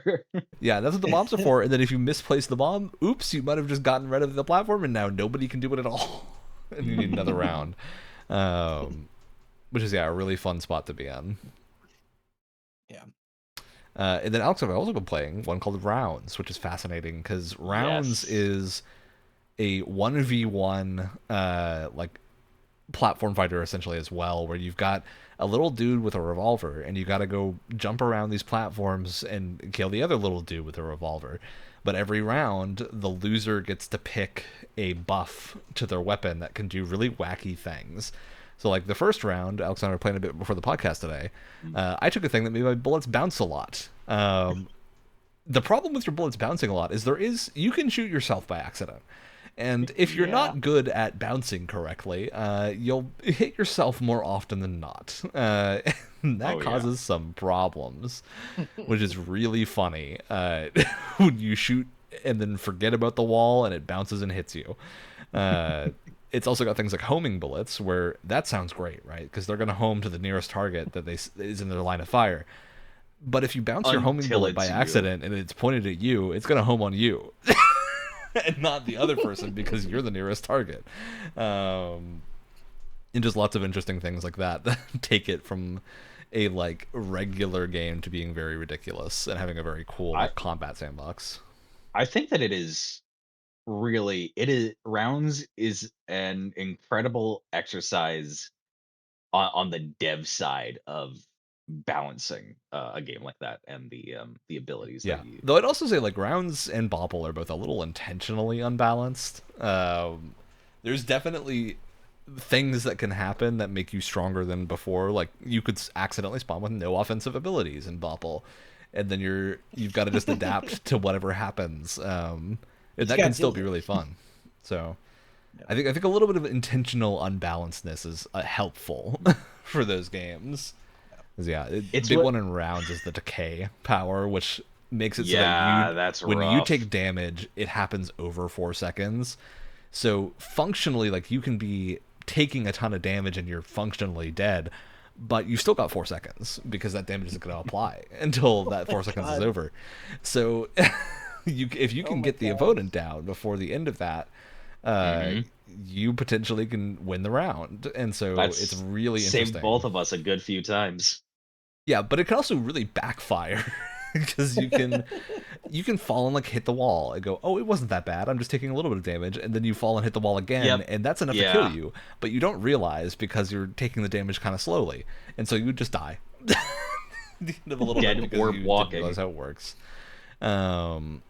[SPEAKER 1] Yeah, that's what the bombs are for. And then if you misplace the bomb, oops, you might have just gotten rid of the platform and now nobody can do it at all. And you need another round. Which is a really fun spot to be in.
[SPEAKER 2] Yeah.
[SPEAKER 1] And then Alex, I've also been playing one called Rounds, which is fascinating because Rounds
[SPEAKER 3] Yes.
[SPEAKER 1] is a 1v1 like platform fighter essentially as well, where you've got a little dude with a revolver and you got to go jump around these platforms and kill the other little dude with a revolver. But every round, the loser gets to pick a buff to their weapon that can do really wacky things. So, like the first round, Alex and I were playing a bit before the podcast today. I took a thing that made my bullets bounce a lot. The problem with your bullets bouncing a lot is you can shoot yourself by accident. And if you're
[SPEAKER 3] Yeah.
[SPEAKER 1] not good at bouncing correctly, you'll hit yourself more often than not. And that
[SPEAKER 3] Oh, yeah.
[SPEAKER 1] causes some problems, which is really funny. When you shoot and then forget about the wall and it bounces and hits you. It's also got things like homing bullets, where that sounds great, right? Because they're going to home to the nearest target that is in their line of fire. But if you bounce your homing
[SPEAKER 3] Until
[SPEAKER 1] bullet by
[SPEAKER 3] it's you.
[SPEAKER 1] accident and it's pointed at you, it's going to home on you. And not the other person because you're the nearest target. And just lots of interesting things like that take it from a like regular game to being very ridiculous and having a very cool
[SPEAKER 3] I
[SPEAKER 1] like combat sandbox.
[SPEAKER 3] I think that Rounds is an incredible exercise on the dev side of balancing a game like that and the abilities
[SPEAKER 1] Yeah,
[SPEAKER 3] that you.
[SPEAKER 1] though I'd also say like Rounds and Bopple are both a little intentionally unbalanced. There's definitely things that can happen that make you stronger than before. Like you could accidentally spawn with no offensive abilities in Bopple, and then you've got to just adapt to whatever happens. And
[SPEAKER 2] You
[SPEAKER 1] that can
[SPEAKER 2] gotta
[SPEAKER 1] still
[SPEAKER 2] deal
[SPEAKER 1] be
[SPEAKER 2] with
[SPEAKER 1] really
[SPEAKER 2] it.
[SPEAKER 1] fun. So
[SPEAKER 2] Yeah.
[SPEAKER 1] I think a little bit of intentional unbalancedness is helpful for those games. 'Cause, yeah,
[SPEAKER 3] It's
[SPEAKER 1] big
[SPEAKER 3] what.
[SPEAKER 1] one in Rounds is the decay power, which makes it so that
[SPEAKER 3] Yeah, that's
[SPEAKER 1] when you
[SPEAKER 3] rough.
[SPEAKER 1] take damage, it happens over 4 seconds. So functionally, like you can be taking a ton of damage and you're functionally dead, but you still got 4 seconds because that damage isn't going to apply until that
[SPEAKER 2] Oh my
[SPEAKER 1] 4 seconds is
[SPEAKER 2] God.
[SPEAKER 1] over. So if you
[SPEAKER 2] Oh
[SPEAKER 1] can
[SPEAKER 2] my
[SPEAKER 1] get the
[SPEAKER 2] God.
[SPEAKER 1] opponent down before the end of that, uh,
[SPEAKER 3] Hmm.
[SPEAKER 1] you potentially can win the round. And so it's
[SPEAKER 3] That's
[SPEAKER 1] really
[SPEAKER 3] saved both
[SPEAKER 1] interesting.
[SPEAKER 3] of us a good few times.
[SPEAKER 1] Yeah, but it can also really backfire because you can fall and like hit the wall and go, "Oh, it wasn't that bad. I'm just taking a little bit of damage." And then you fall and hit the wall again,
[SPEAKER 3] Yep.
[SPEAKER 1] and that's enough to kill
[SPEAKER 3] Yeah.
[SPEAKER 1] you, but you don't realize because you're taking the damage kind of slowly. And so you just die. The end of a little bit
[SPEAKER 3] Dead
[SPEAKER 1] because
[SPEAKER 3] orb
[SPEAKER 1] you didn't
[SPEAKER 3] walking.
[SPEAKER 1] realize how it works. Um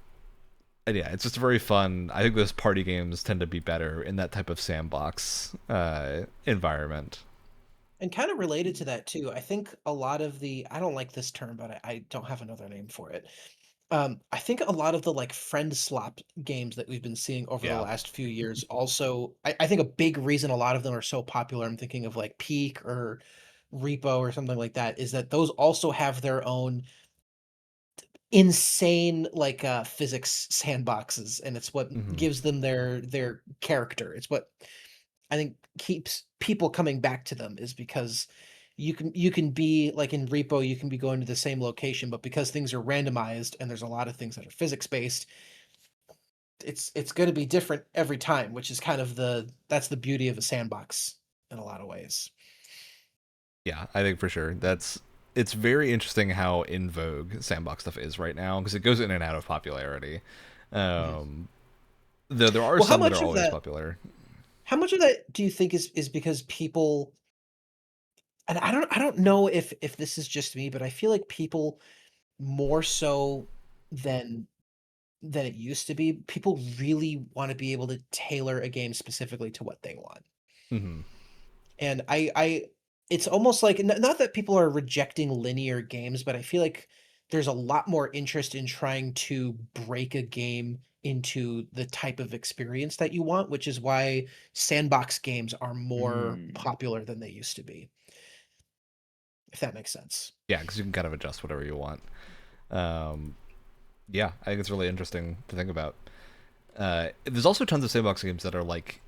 [SPEAKER 1] and yeah, it's just very fun. I think those party games tend to be better in that type of sandbox environment.
[SPEAKER 2] And kind of related to that too, I think a lot of I don't like this term, but I don't have another name for it. I think a lot of the like friend slop games that we've been seeing over the
[SPEAKER 1] Yeah.
[SPEAKER 2] last few years also, I think a big reason a lot of them are so popular, I'm thinking of like Peak or Repo or something like that, is that those also have their own insane like physics sandboxes, and it's what
[SPEAKER 1] Hmm.
[SPEAKER 2] gives them their character. It's what I think keeps people coming back to them, is because you can be like in Repo, you can be going to the same location, but because things are randomized and there's a lot of things that are physics based, it's going to be different every time, which is kind of that's the beauty of a sandbox in a lot of ways.
[SPEAKER 1] Yeah, I think for sure. It's very interesting how in vogue sandbox stuff is right now because it goes in and out of popularity.
[SPEAKER 2] Mhm.
[SPEAKER 1] Um, though there are
[SPEAKER 2] Well,
[SPEAKER 1] some that are always popular.
[SPEAKER 2] how much of that do you think is because people, and I don't know if this is just me, but I feel like people more so than it used to be. People really want to be able to tailor a game specifically to what they want.
[SPEAKER 1] Hmm.
[SPEAKER 2] And I it's almost like not that people are rejecting linear games, but I feel like there's a lot more interest in trying to break a game into the type of experience that you want, which is why sandbox games are more
[SPEAKER 3] Mm.
[SPEAKER 2] popular than they used to be. If that makes sense.
[SPEAKER 1] Yeah, because you can kind of adjust whatever you want. Um, yeah, I think it's really interesting to think about. There's also tons of sandbox games that are like,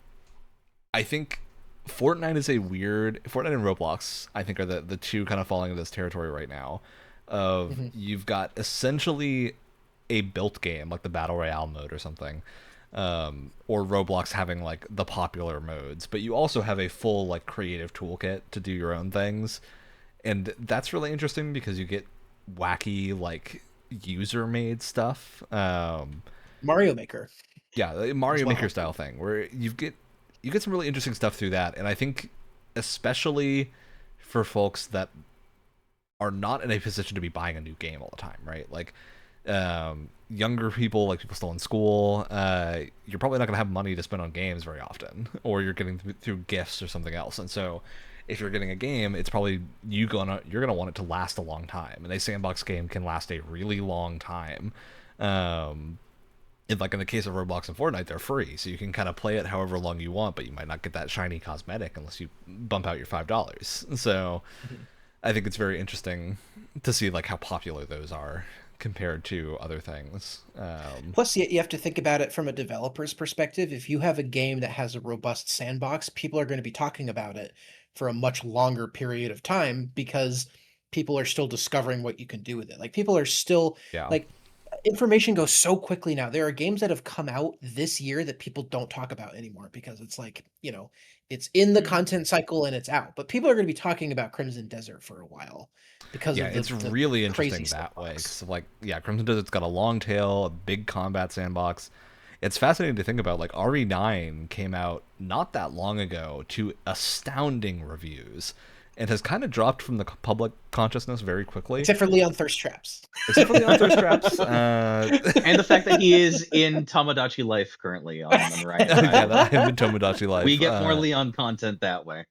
[SPEAKER 1] I think Fortnite and Roblox, I think, are the two kind of falling into this territory right now. Of
[SPEAKER 2] Mhm.
[SPEAKER 1] you've got essentially a built game like the Battle Royale mode or something, or Roblox having like the popular modes, but you also have a full like creative toolkit to do your own things, and that's really interesting because you get wacky like user made stuff.
[SPEAKER 2] Mario Maker
[SPEAKER 1] Yeah, the
[SPEAKER 2] as
[SPEAKER 1] Mario Maker
[SPEAKER 2] well.
[SPEAKER 1] style thing where you get some really interesting stuff through that, and I think especially for folks that are not in a position to be buying a new game all the time, right? Like younger people, like people still in school, you're probably not going to have money to spend on games very often, or you're getting through gifts or something else. And so, if you're getting a game, it's probably you're gonna want it to last a long time, and a sandbox game can last a really long time. And like in the case of Roblox and Fortnite, they're free, so you can kind of play it however long you want, but you might not get that shiny cosmetic unless you bump out your $5. So
[SPEAKER 2] Mhm.
[SPEAKER 1] I think it's very interesting to see like how popular those are compared to other things.
[SPEAKER 2] Plus, you have to think about it from a developer's perspective. If you have a game that has a robust sandbox, people are going to be talking about it for a much longer period of time because people are still discovering what you can do with it. Like people are still
[SPEAKER 1] Yeah.
[SPEAKER 2] like information goes so quickly now. There are games that have come out this year that people don't talk about anymore because it's like, it's in the
[SPEAKER 3] Mm.
[SPEAKER 2] content cycle and it's out. But people are going to be talking about Crimson Desert for a while because
[SPEAKER 1] Yeah,
[SPEAKER 2] of
[SPEAKER 1] it's
[SPEAKER 2] the
[SPEAKER 1] really
[SPEAKER 2] crazy
[SPEAKER 1] interesting that way
[SPEAKER 2] sandbox.
[SPEAKER 1] because like yeah, Crimson Desert's got a long tail, a big combat sandbox. It's fascinating to think about. Like RE9 came out not that long ago to astounding reviews, and has kind of dropped from the public consciousness very quickly.
[SPEAKER 2] Except for Leon Thirst Traps.
[SPEAKER 1] Except for Leon Thirst Traps.
[SPEAKER 3] And the fact that he is in Tomodachi Life currently on the right
[SPEAKER 1] Yeah,
[SPEAKER 3] title.
[SPEAKER 1] that I am in Tomodachi
[SPEAKER 3] We
[SPEAKER 1] Life.
[SPEAKER 3] get more Leon content that way.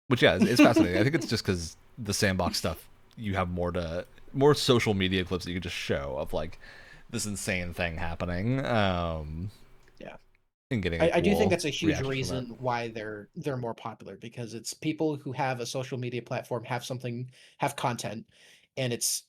[SPEAKER 1] Which yeah, it's fascinating. I think it's just because the sandbox stuff, you have more social media clips that you can just show of like this insane thing happening,
[SPEAKER 2] Yeah.
[SPEAKER 1] and getting a
[SPEAKER 2] I do think
[SPEAKER 1] cool
[SPEAKER 2] that's a huge
[SPEAKER 1] reaction from it.
[SPEAKER 2] reason why they're more popular because it's people who have a social media platform have content, and it's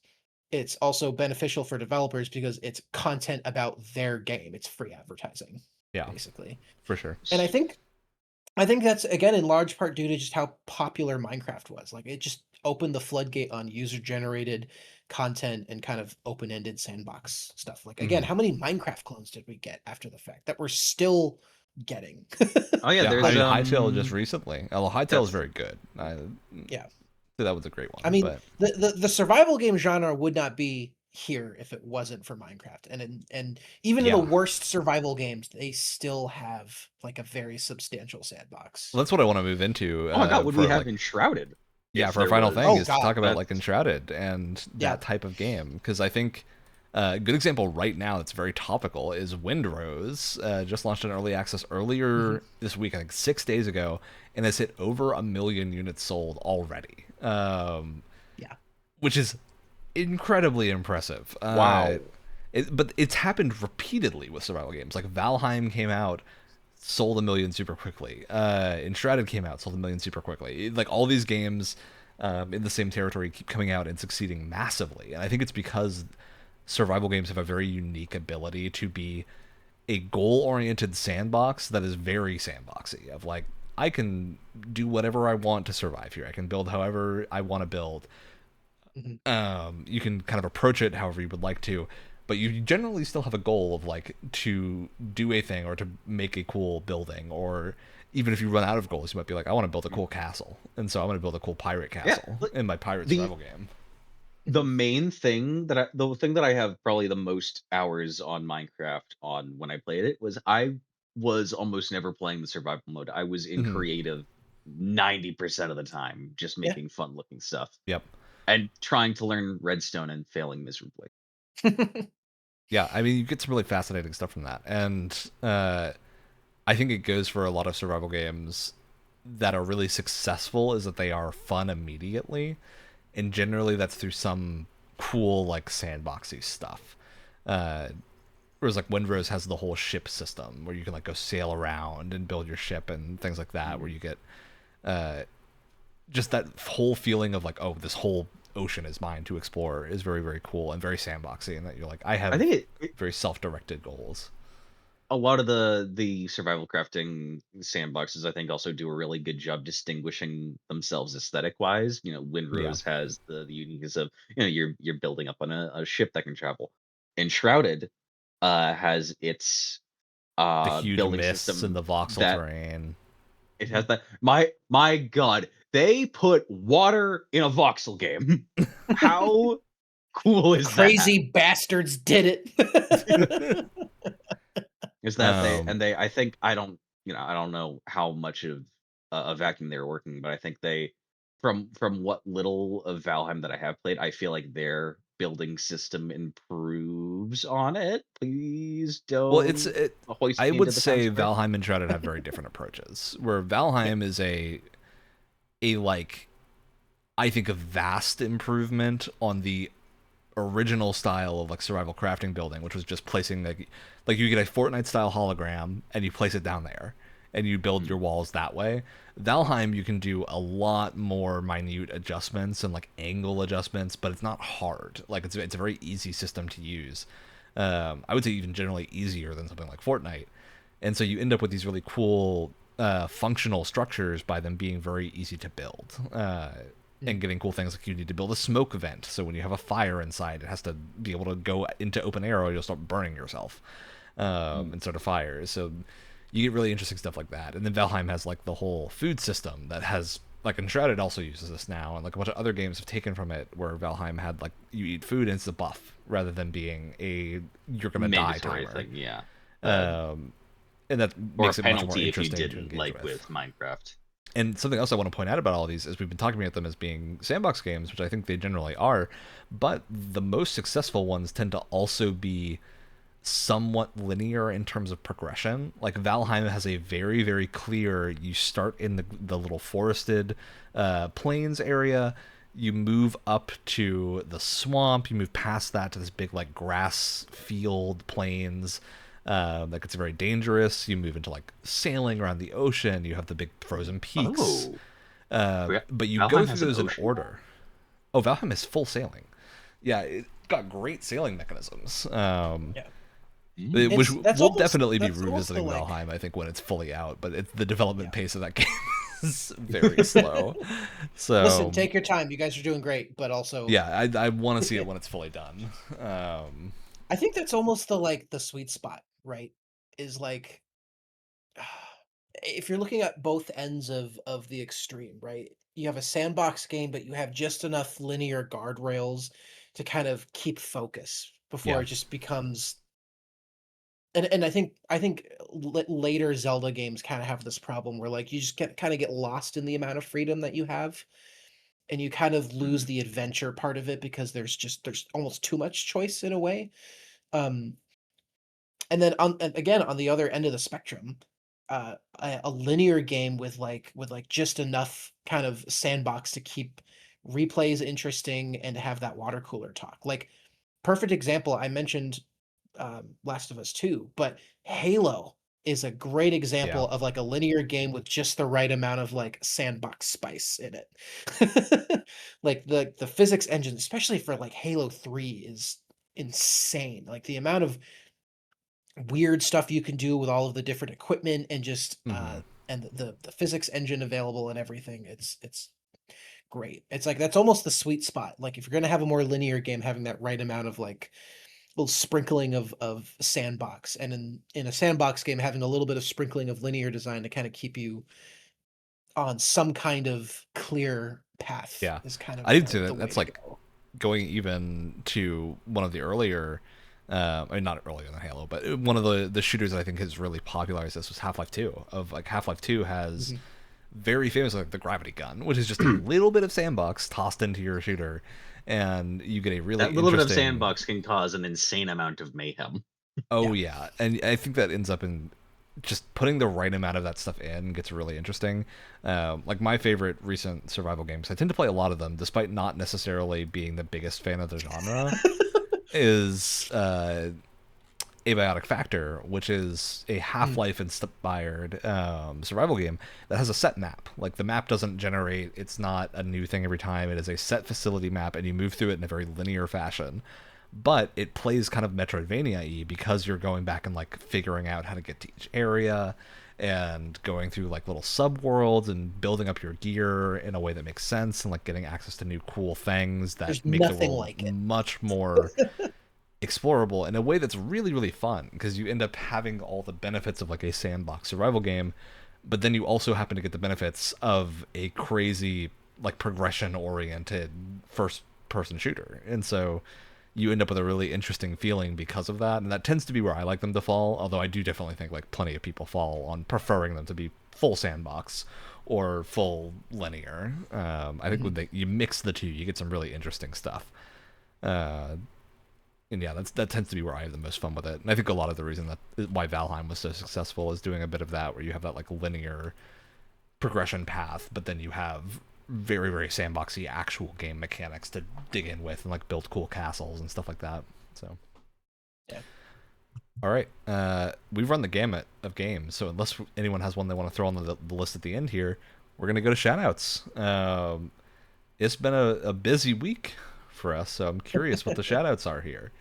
[SPEAKER 2] also beneficial for developers because it's content about their game. It's free advertising,
[SPEAKER 1] Yeah,
[SPEAKER 2] basically.
[SPEAKER 1] for sure.
[SPEAKER 2] And I think that's again in large part due to just how popular Minecraft was. Like it just opened the floodgate on user generated content and kind of open-ended sandbox stuff. Like again,
[SPEAKER 1] Hmm.
[SPEAKER 2] how many Minecraft clones did we get after the fact that we're still getting?
[SPEAKER 3] Oh yeah,
[SPEAKER 1] Yeah, I
[SPEAKER 3] there's
[SPEAKER 1] mean Hytale just recently. Well, Hytale is
[SPEAKER 3] that's
[SPEAKER 1] very good.
[SPEAKER 2] Yeah.
[SPEAKER 1] That was a great
[SPEAKER 2] I
[SPEAKER 1] one,
[SPEAKER 2] mean,
[SPEAKER 1] but
[SPEAKER 2] the survival game genre would not be here if it wasn't for Minecraft. And even in the
[SPEAKER 1] yeah,
[SPEAKER 2] worst survival games, they still have like a very substantial sandbox.
[SPEAKER 1] well, that's what I want to move into
[SPEAKER 3] oh my god, would we
[SPEAKER 1] for
[SPEAKER 3] have
[SPEAKER 1] like
[SPEAKER 3] Enshrouded
[SPEAKER 1] yeah,
[SPEAKER 3] if
[SPEAKER 1] for our
[SPEAKER 3] there
[SPEAKER 1] final
[SPEAKER 3] was
[SPEAKER 1] thing
[SPEAKER 2] Oh
[SPEAKER 1] is to
[SPEAKER 2] God.
[SPEAKER 1] talk about like
[SPEAKER 3] that's
[SPEAKER 1] Enshrouded and
[SPEAKER 2] Yeah.
[SPEAKER 1] that type of game because I think a good example right now that's very topical is Windrose. Just launched an early access
[SPEAKER 2] Mhm.
[SPEAKER 1] earlier this week, I think 6 days ago, and has hit over 1 million units sold already,
[SPEAKER 2] Yeah.
[SPEAKER 1] which is incredibly impressive.
[SPEAKER 3] wow.
[SPEAKER 1] But it's happened repeatedly with survival games. Like Valheim came out, sold 1 million super quickly. Enshrouded came out, sold 1 million super quickly. Like all these games in the same territory keep coming out and succeeding massively. And I think it's because survival games have a very unique ability to be a goal-oriented sandbox that is very sandboxy. Of like, I can do whatever I want to survive here. I can build however I want to build.
[SPEAKER 2] Mhm.
[SPEAKER 1] You can kind of approach it however you would like to, but you generally still have a goal of like to do a thing or to make a cool building, or even if you run out of goals, you might be like, I want to build a cool castle, and so I'm going to build a cool pirate
[SPEAKER 3] Yeah,
[SPEAKER 1] castle
[SPEAKER 3] like
[SPEAKER 1] in my pirate
[SPEAKER 3] the
[SPEAKER 1] survival game.
[SPEAKER 3] the main thing the thing that I have probably the most hours on Minecraft on when I played it was I was almost never playing the survival mode. I was in
[SPEAKER 1] Hmm.
[SPEAKER 3] creative 90% of the time, just
[SPEAKER 2] Yeah.
[SPEAKER 3] making fun looking stuff
[SPEAKER 1] Yep.
[SPEAKER 3] and trying to learn redstone and failing miserably.
[SPEAKER 1] Yeah, I mean, you get some really fascinating stuff from that, and I think it goes for a lot of survival games that are really successful is that they are fun immediately, and generally that's through some cool like sandboxy stuff. Whereas like Windrose has the whole ship system where you can like go sail around and build your ship and things like that, where you get just that whole feeling of like, oh, this whole ocean is mine to explore is very, very cool and very sandboxy, and that you're like, I
[SPEAKER 3] I
[SPEAKER 1] have
[SPEAKER 3] think
[SPEAKER 1] very self-directed goals.
[SPEAKER 3] a lot of the survival crafting sandboxes, I think, also do a really good job distinguishing themselves aesthetic wise.
[SPEAKER 1] Yeah,
[SPEAKER 3] Windrose has the uniqueness of you're building up on a ship that can travel. Enshrouded has its
[SPEAKER 1] the huge
[SPEAKER 3] building
[SPEAKER 1] mists and
[SPEAKER 3] system
[SPEAKER 1] the voxel
[SPEAKER 3] that
[SPEAKER 1] terrain.
[SPEAKER 3] it has that my god, they put water in a voxel game. How cool is that?
[SPEAKER 2] Crazy bastards did it.
[SPEAKER 3] Is that
[SPEAKER 1] um,
[SPEAKER 3] they I think I don't know how much of a vacuum they're working, but I think they from what little of Valheim that I have played, I feel like their building system improves on it. Please
[SPEAKER 1] well,
[SPEAKER 3] don't hoist
[SPEAKER 1] I
[SPEAKER 3] me into
[SPEAKER 1] would
[SPEAKER 3] the town
[SPEAKER 1] say
[SPEAKER 3] square.
[SPEAKER 1] Valheim and Shrouded have very different approaches. Where
[SPEAKER 2] Yeah.
[SPEAKER 1] Valheim is a like I think a vast improvement on the original style of like survival crafting building, which was just placing like you get a Fortnite style hologram and you place it down there and you build
[SPEAKER 3] Mm,
[SPEAKER 1] your walls that way. Valheim you can do a lot more minute adjustments and like angle adjustments, but it's not hard. Like it's a very easy system to use. I would say even generally easier than something like Fortnite. And so you end up with these really cool functional structures by them being very easy to build.
[SPEAKER 2] Mm.
[SPEAKER 1] And getting cool things like you need to build a smoke vent, so when you have a fire inside, it has to be able to go into open air, or you'll start burning yourself
[SPEAKER 3] mm.
[SPEAKER 1] and sort of fires. So you get really interesting stuff like that. And then Valheim has like the whole food system that has like Enshrouded also uses this now, and like a bunch of other games have taken from it, where Valheim had like you eat food and it's a buff rather than being a you're gonna die
[SPEAKER 3] Mandatory
[SPEAKER 1] timer.
[SPEAKER 3] thing, yeah.
[SPEAKER 1] Um, and that
[SPEAKER 3] Or a
[SPEAKER 1] makes it much more
[SPEAKER 3] penalty if you
[SPEAKER 1] interesting to
[SPEAKER 3] didn't,
[SPEAKER 1] engage
[SPEAKER 3] like
[SPEAKER 1] with.
[SPEAKER 3] with Minecraft.
[SPEAKER 1] And something else I want to point out about all these is we've been talking about them as being sandbox games, which I think they generally are, but the most successful ones tend to also be somewhat linear in terms of progression. Like Valheim has a very, very clear, you start in the little forested plains area, you move up to the swamp, you move past that to this big like grass field plains. That gets very dangerous. You move into like sailing around the ocean. You have the big frozen peaks,
[SPEAKER 3] Oh, forgot
[SPEAKER 1] but you go
[SPEAKER 3] Valheim
[SPEAKER 1] through
[SPEAKER 3] has an
[SPEAKER 1] those in
[SPEAKER 3] ocean now?
[SPEAKER 1] order. Oh, Valheim is full sailing. Yeah, it got great sailing mechanisms.
[SPEAKER 2] Yeah.
[SPEAKER 1] Which
[SPEAKER 3] Mm.
[SPEAKER 2] That's
[SPEAKER 1] will
[SPEAKER 2] almost
[SPEAKER 1] definitely be
[SPEAKER 2] that's almost the
[SPEAKER 1] revisiting
[SPEAKER 2] like
[SPEAKER 1] Valheim, I think, when it's fully out. But the development
[SPEAKER 2] yeah.
[SPEAKER 1] pace of that game is very slow.
[SPEAKER 2] Listen,
[SPEAKER 1] So
[SPEAKER 2] take your time. You guys are doing great, but also
[SPEAKER 1] yeah, I want to see it when it's fully done. Um,
[SPEAKER 2] I think that's almost the like the sweet spot, right? Is like if you're looking at both ends of the extreme, right? You have a sandbox game, but you have just enough linear guardrails to kind of keep focus before
[SPEAKER 1] yeah,
[SPEAKER 2] it just becomes and I think later Zelda games kind of have this problem where like you just get lost in the amount of freedom that you have and you kind of lose
[SPEAKER 3] Mm.
[SPEAKER 2] the adventure part of it because there's almost too much choice in a way. Um and then and again on the other end of the spectrum, a linear game with like just enough kind of sandbox to keep replays interesting and to have that water cooler talk. Like perfect example, I mentioned Last of Us 2, but Halo is a great
[SPEAKER 1] yeah.
[SPEAKER 2] example of like a linear game with just the right amount of like sandbox spice in it. Like the physics engine, especially for like Halo 3, is insane. Like the amount of weird stuff you can do with all of the different equipment and just
[SPEAKER 1] Hmm.
[SPEAKER 2] and the physics engine available and everything. It's great. It's like that's almost the sweet spot. Like if you're gonna have a more linear game, having that right amount of like little sprinkling of sandbox, and in a sandbox game having a little bit of sprinkling of linear design to kind of keep you on some kind of clear path
[SPEAKER 1] Yeah,
[SPEAKER 2] is kind
[SPEAKER 1] I
[SPEAKER 2] of
[SPEAKER 1] did say
[SPEAKER 2] the
[SPEAKER 1] that.
[SPEAKER 2] way
[SPEAKER 1] That's
[SPEAKER 2] to
[SPEAKER 1] like
[SPEAKER 2] go.
[SPEAKER 1] going even to one of the earlier, I mean, not earlier than Halo, but one of the shooters that I think has really popularized this was Half-Life 2. Of like Half-Life 2 has
[SPEAKER 2] Mhm.
[SPEAKER 1] very famous, like the gravity gun, which is just a little bit of Sandbox tossed into your shooter, and you get a really
[SPEAKER 3] That little bit of
[SPEAKER 1] interesting...
[SPEAKER 3] Sandbox can cause an insane amount of mayhem.
[SPEAKER 1] Oh yeah, and I think that ends up in just putting the right amount of that stuff in gets really interesting. Like my favorite recent survival games, I tend to play a lot of them, despite not necessarily being the biggest fan of the genre, is Abiotic Factor, which is a Half-Life inspired survival game that has a set map. Like the map doesn't generate, it's not a new thing every time. It is a set facility map, and you move through it in a very linear fashion. But it plays kind of Metroidvania-y because you're going back and like figuring out how to get to each area and going through like little subworlds and building up your gear in a way that makes sense and like getting access to new cool things that
[SPEAKER 2] There's
[SPEAKER 1] make the
[SPEAKER 2] nothing
[SPEAKER 1] world
[SPEAKER 2] like it.
[SPEAKER 1] much more explorable in a way that's really, really fun, because you end up having all the benefits of like a sandbox survival game, but then you also happen to get the benefits of a crazy like progression oriented first person shooter. And so you end up with a really interesting feeling because of that, and that tends to be where I like them to fall, although I do definitely think like plenty of people fall on preferring them to be full sandbox or full linear. I think when you mix the two, you get some really interesting stuff. And yeah, that tends to be where I have the most fun with it. And I think a lot of the reason that why Valheim was so successful is doing a bit of that, where you have that like linear progression path, but then you have very, very sandboxy actual game mechanics to dig in with and like build cool castles and stuff like that. So
[SPEAKER 2] yeah.
[SPEAKER 1] All right, we've run the gamut of games, so unless anyone has one they want to throw on the list at the end here, we're gonna go to shoutouts. It's been a busy week for us, so I'm curious what the shoutouts are here.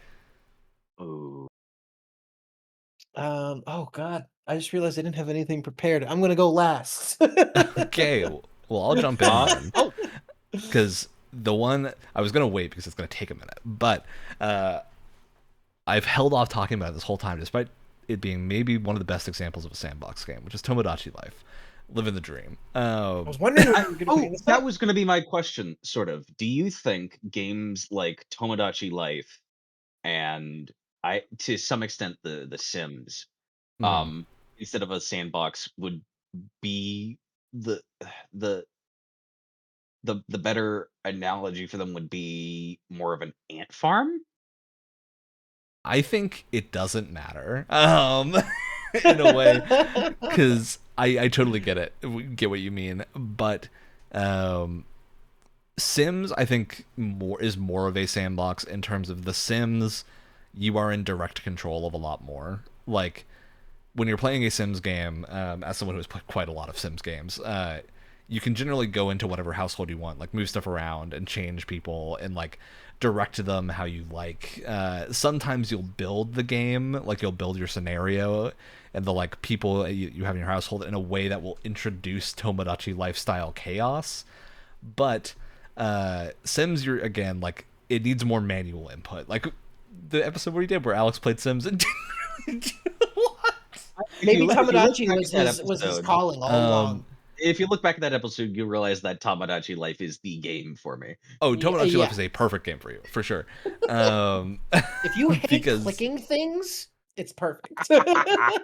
[SPEAKER 3] Oh,
[SPEAKER 2] Oh God, I just realized I didn't have anything prepared. I'm gonna go last.
[SPEAKER 1] Okay, well I'll jump in then,
[SPEAKER 3] oh,
[SPEAKER 1] because the one I was gonna wait because it's gonna take a minute, but I've held off talking about it this whole time, despite it being maybe one of the best examples of a sandbox game, which is Tomodachi Life, Living the Dream.
[SPEAKER 2] I was wondering if you were gonna bring this
[SPEAKER 3] that
[SPEAKER 2] up.
[SPEAKER 3] was going to be my question, sort of. Do you think games like Tomodachi Life and to some extent, the Sims,
[SPEAKER 1] Mhm.
[SPEAKER 3] instead of a sandbox, would be the the the better analogy for them would be more of an ant farm?
[SPEAKER 1] I think it doesn't matter, in a way, because I totally get what you mean, but Sims I think is more of a sandbox in terms of the Sims. You are in direct control of a lot more. Like when you're playing a Sims game, as someone who has played quite a lot of Sims games, you can generally go into whatever household you want, like move stuff around and change people and like direct them how you like. Sometimes you'll build the game, like you'll build your scenario and the like people you have in your household in a way that will introduce Tomodachi lifestyle chaos. But Sims, you're again like it needs more manual input. Like the episode where Alex played Sims and what?
[SPEAKER 2] Maybe
[SPEAKER 3] If you look
[SPEAKER 2] Tomodachi
[SPEAKER 3] back
[SPEAKER 2] was
[SPEAKER 3] at that
[SPEAKER 2] his
[SPEAKER 3] episode,
[SPEAKER 2] calling all along.
[SPEAKER 3] if you look back at that episode, you realize that Tomodachi Life is the game for me.
[SPEAKER 1] Oh, Tomodachi
[SPEAKER 2] Yeah.
[SPEAKER 1] Life is a perfect game for you, for sure.
[SPEAKER 2] If you hate
[SPEAKER 1] because
[SPEAKER 2] clicking things, it's perfect.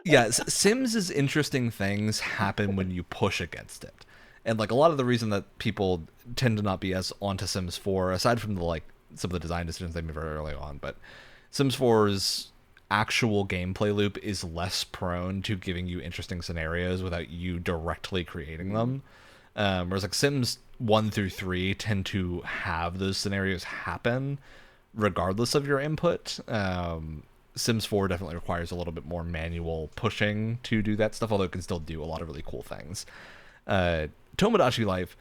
[SPEAKER 1] yeah, Sims' interesting things happen when you push against it. And like a lot of the reason that people tend to not be as onto Sims 4, aside from the like some of the design decisions they made very early on, but Sims 4's actual gameplay loop is less prone to giving you interesting scenarios without you directly creating them. Whereas like Sims 1 through 3 tend to have those scenarios happen regardless of your input. Sims 4 definitely requires a little bit more manual pushing to do that stuff, although it can still do a lot of really cool things. Tomodachi Life,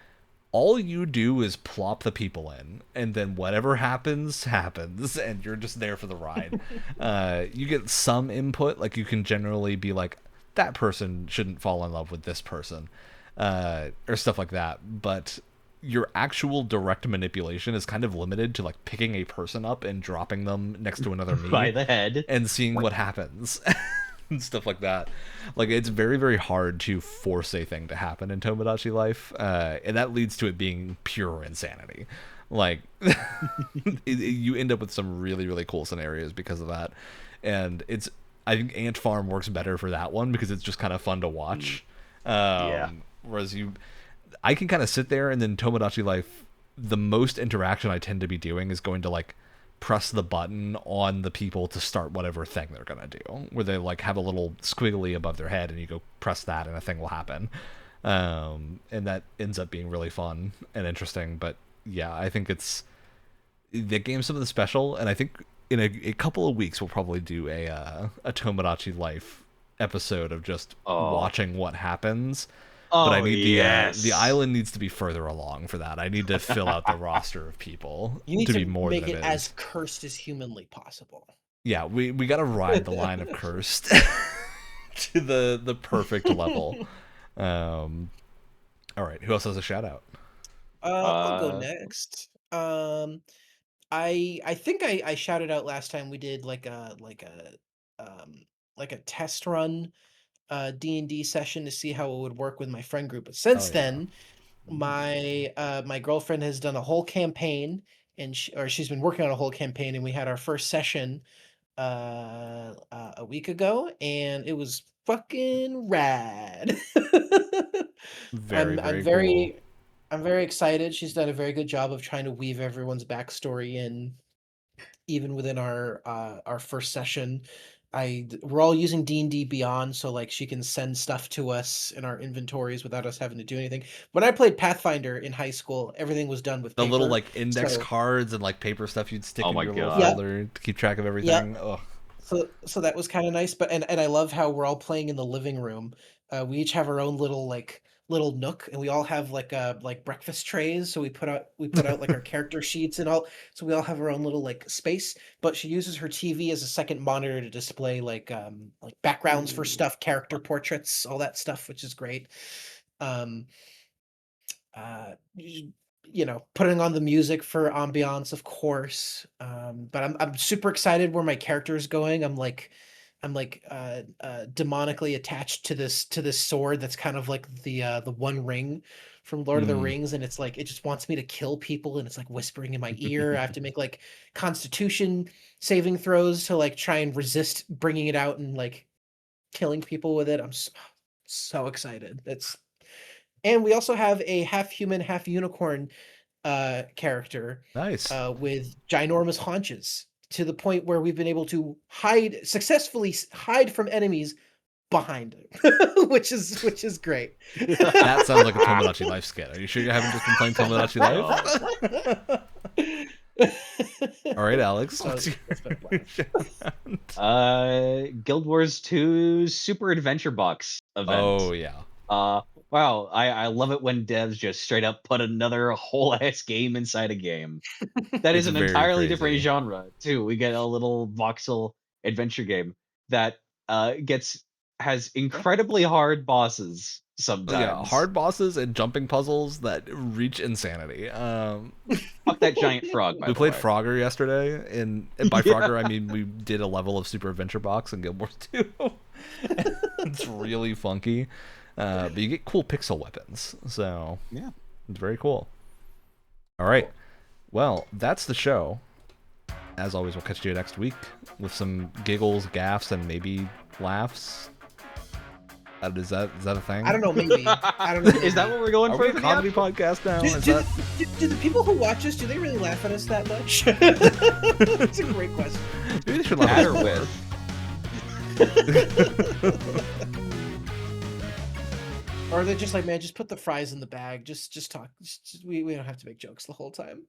[SPEAKER 1] all you do is plop the people in, and then whatever happens, and you're just there for the ride. You get some input, like you can generally be like, that person shouldn't fall in love with this person, or stuff like that, but your actual direct manipulation is kind of limited to like picking a person up and dropping them next to another me
[SPEAKER 3] By the head.
[SPEAKER 1] and seeing what happens. And stuff like that. Like it's very, very hard to force a thing to happen in Tomodachi Life, and that leads to it being pure insanity. Like you end up with some really, really cool scenarios because of that. And I think Ant Farm works better for that one because it's just kind of fun to watch.
[SPEAKER 3] Yeah.
[SPEAKER 1] Whereas I can kind of sit there, and then Tomodachi Life, the most interaction I tend to be doing is going to like press the button on the people to start whatever thing they're gonna do, where they like have a little squiggly above their head, and you go press that, and a thing will happen. And that ends up being really fun and interesting. But yeah, I think the game's something special, and I think in a couple of weeks we'll probably do a Tomodachi Life episode of just watching what happens. But I need the island needs to be further along for that. I need to fill out the roster of people
[SPEAKER 2] You need
[SPEAKER 1] to
[SPEAKER 2] to
[SPEAKER 1] be more
[SPEAKER 2] make
[SPEAKER 1] than
[SPEAKER 2] it
[SPEAKER 1] it
[SPEAKER 2] as
[SPEAKER 1] is.
[SPEAKER 2] cursed as humanly possible.
[SPEAKER 1] Yeah, we got to ride the line of cursed to the perfect level. All right, who else has a shout out?
[SPEAKER 2] I'll go next. I think I shouted out last time we did like a test run D&D session to see how it would work with my friend group. But since then, my girlfriend has done a whole campaign, and she's been working on a whole campaign, and we had our first session a week ago, and it was fucking rad.
[SPEAKER 1] Very,
[SPEAKER 2] I'm
[SPEAKER 1] very cool.
[SPEAKER 2] very excited. She's done a very good job of trying to weave everyone's backstory in, even within our first session. We're all using D&D Beyond, so like she can send stuff to us in our inventories without us having to do anything. When I played Pathfinder in high school, everything was done with
[SPEAKER 1] The
[SPEAKER 2] paper.
[SPEAKER 1] little like index
[SPEAKER 2] So
[SPEAKER 1] cards and like paper stuff you'd stick in
[SPEAKER 3] my
[SPEAKER 1] your little
[SPEAKER 3] God.
[SPEAKER 1] folder to keep track of everything. Oh,
[SPEAKER 2] so that was kind of nice. But and I love how we're all playing in the living room. We each have our own little nook, and we all have like breakfast trays. So we put out like our character sheets and all. So we all have our own little like space. But she uses her TV as a second monitor to display like backgrounds for stuff, character portraits, all that stuff, which is great. Um, putting on the music for ambiance, of course. But I'm super excited where my character is going. I'm demonically attached to this sword that's kind of like the One Ring from Lord of the Rings, and it's like it just wants me to kill people, and it's like whispering in my ear. I have to make like Constitution saving throws to like try and resist bringing it out and like killing people with it. I'm so excited. And we also have a half human, half unicorn character
[SPEAKER 1] nice.
[SPEAKER 2] with ginormous haunches, to the point where we've been able to successfully hide from enemies behind it, which is great.
[SPEAKER 1] That sounds like a Tomodachi Life skit. Are you sure you haven't just been playing Tomodachi Life? All right, Alex. What's your
[SPEAKER 3] Guild Wars 2 Super Adventure Box event.
[SPEAKER 1] Oh yeah.
[SPEAKER 3] Wow, I love it when devs just straight up put another whole ass game inside a game. That is
[SPEAKER 1] It's
[SPEAKER 3] an
[SPEAKER 1] very
[SPEAKER 3] entirely
[SPEAKER 1] crazy.
[SPEAKER 3] different genre too. We get a little voxel adventure game that has incredibly hard bosses sometimes.
[SPEAKER 1] Yeah, hard bosses and jumping puzzles that reach insanity.
[SPEAKER 3] Fuck that giant frog.
[SPEAKER 1] We played Frogger yesterday, and by Frogger I mean we did a level of Super Adventure Box in Guild Wars 2. It's really funky, but you get cool pixel weapons, so
[SPEAKER 3] yeah,
[SPEAKER 1] it's very cool. All right, well, that's the show. As always, we'll catch you next week with some giggles, gaffs, and maybe laughs. Is that a thing?
[SPEAKER 2] I don't know, maybe. I don't know.
[SPEAKER 3] Is that what we're going
[SPEAKER 1] Are
[SPEAKER 3] for?
[SPEAKER 1] we a comedy podcast now?
[SPEAKER 2] Do the people who watch us, do they really laugh at us that much? That's a great question.
[SPEAKER 1] Maybe they should laugh
[SPEAKER 3] At
[SPEAKER 1] at
[SPEAKER 3] or
[SPEAKER 1] us
[SPEAKER 2] Or they're just like, man, just put the fries in the bag. Just talk. We don't have to make jokes the whole time.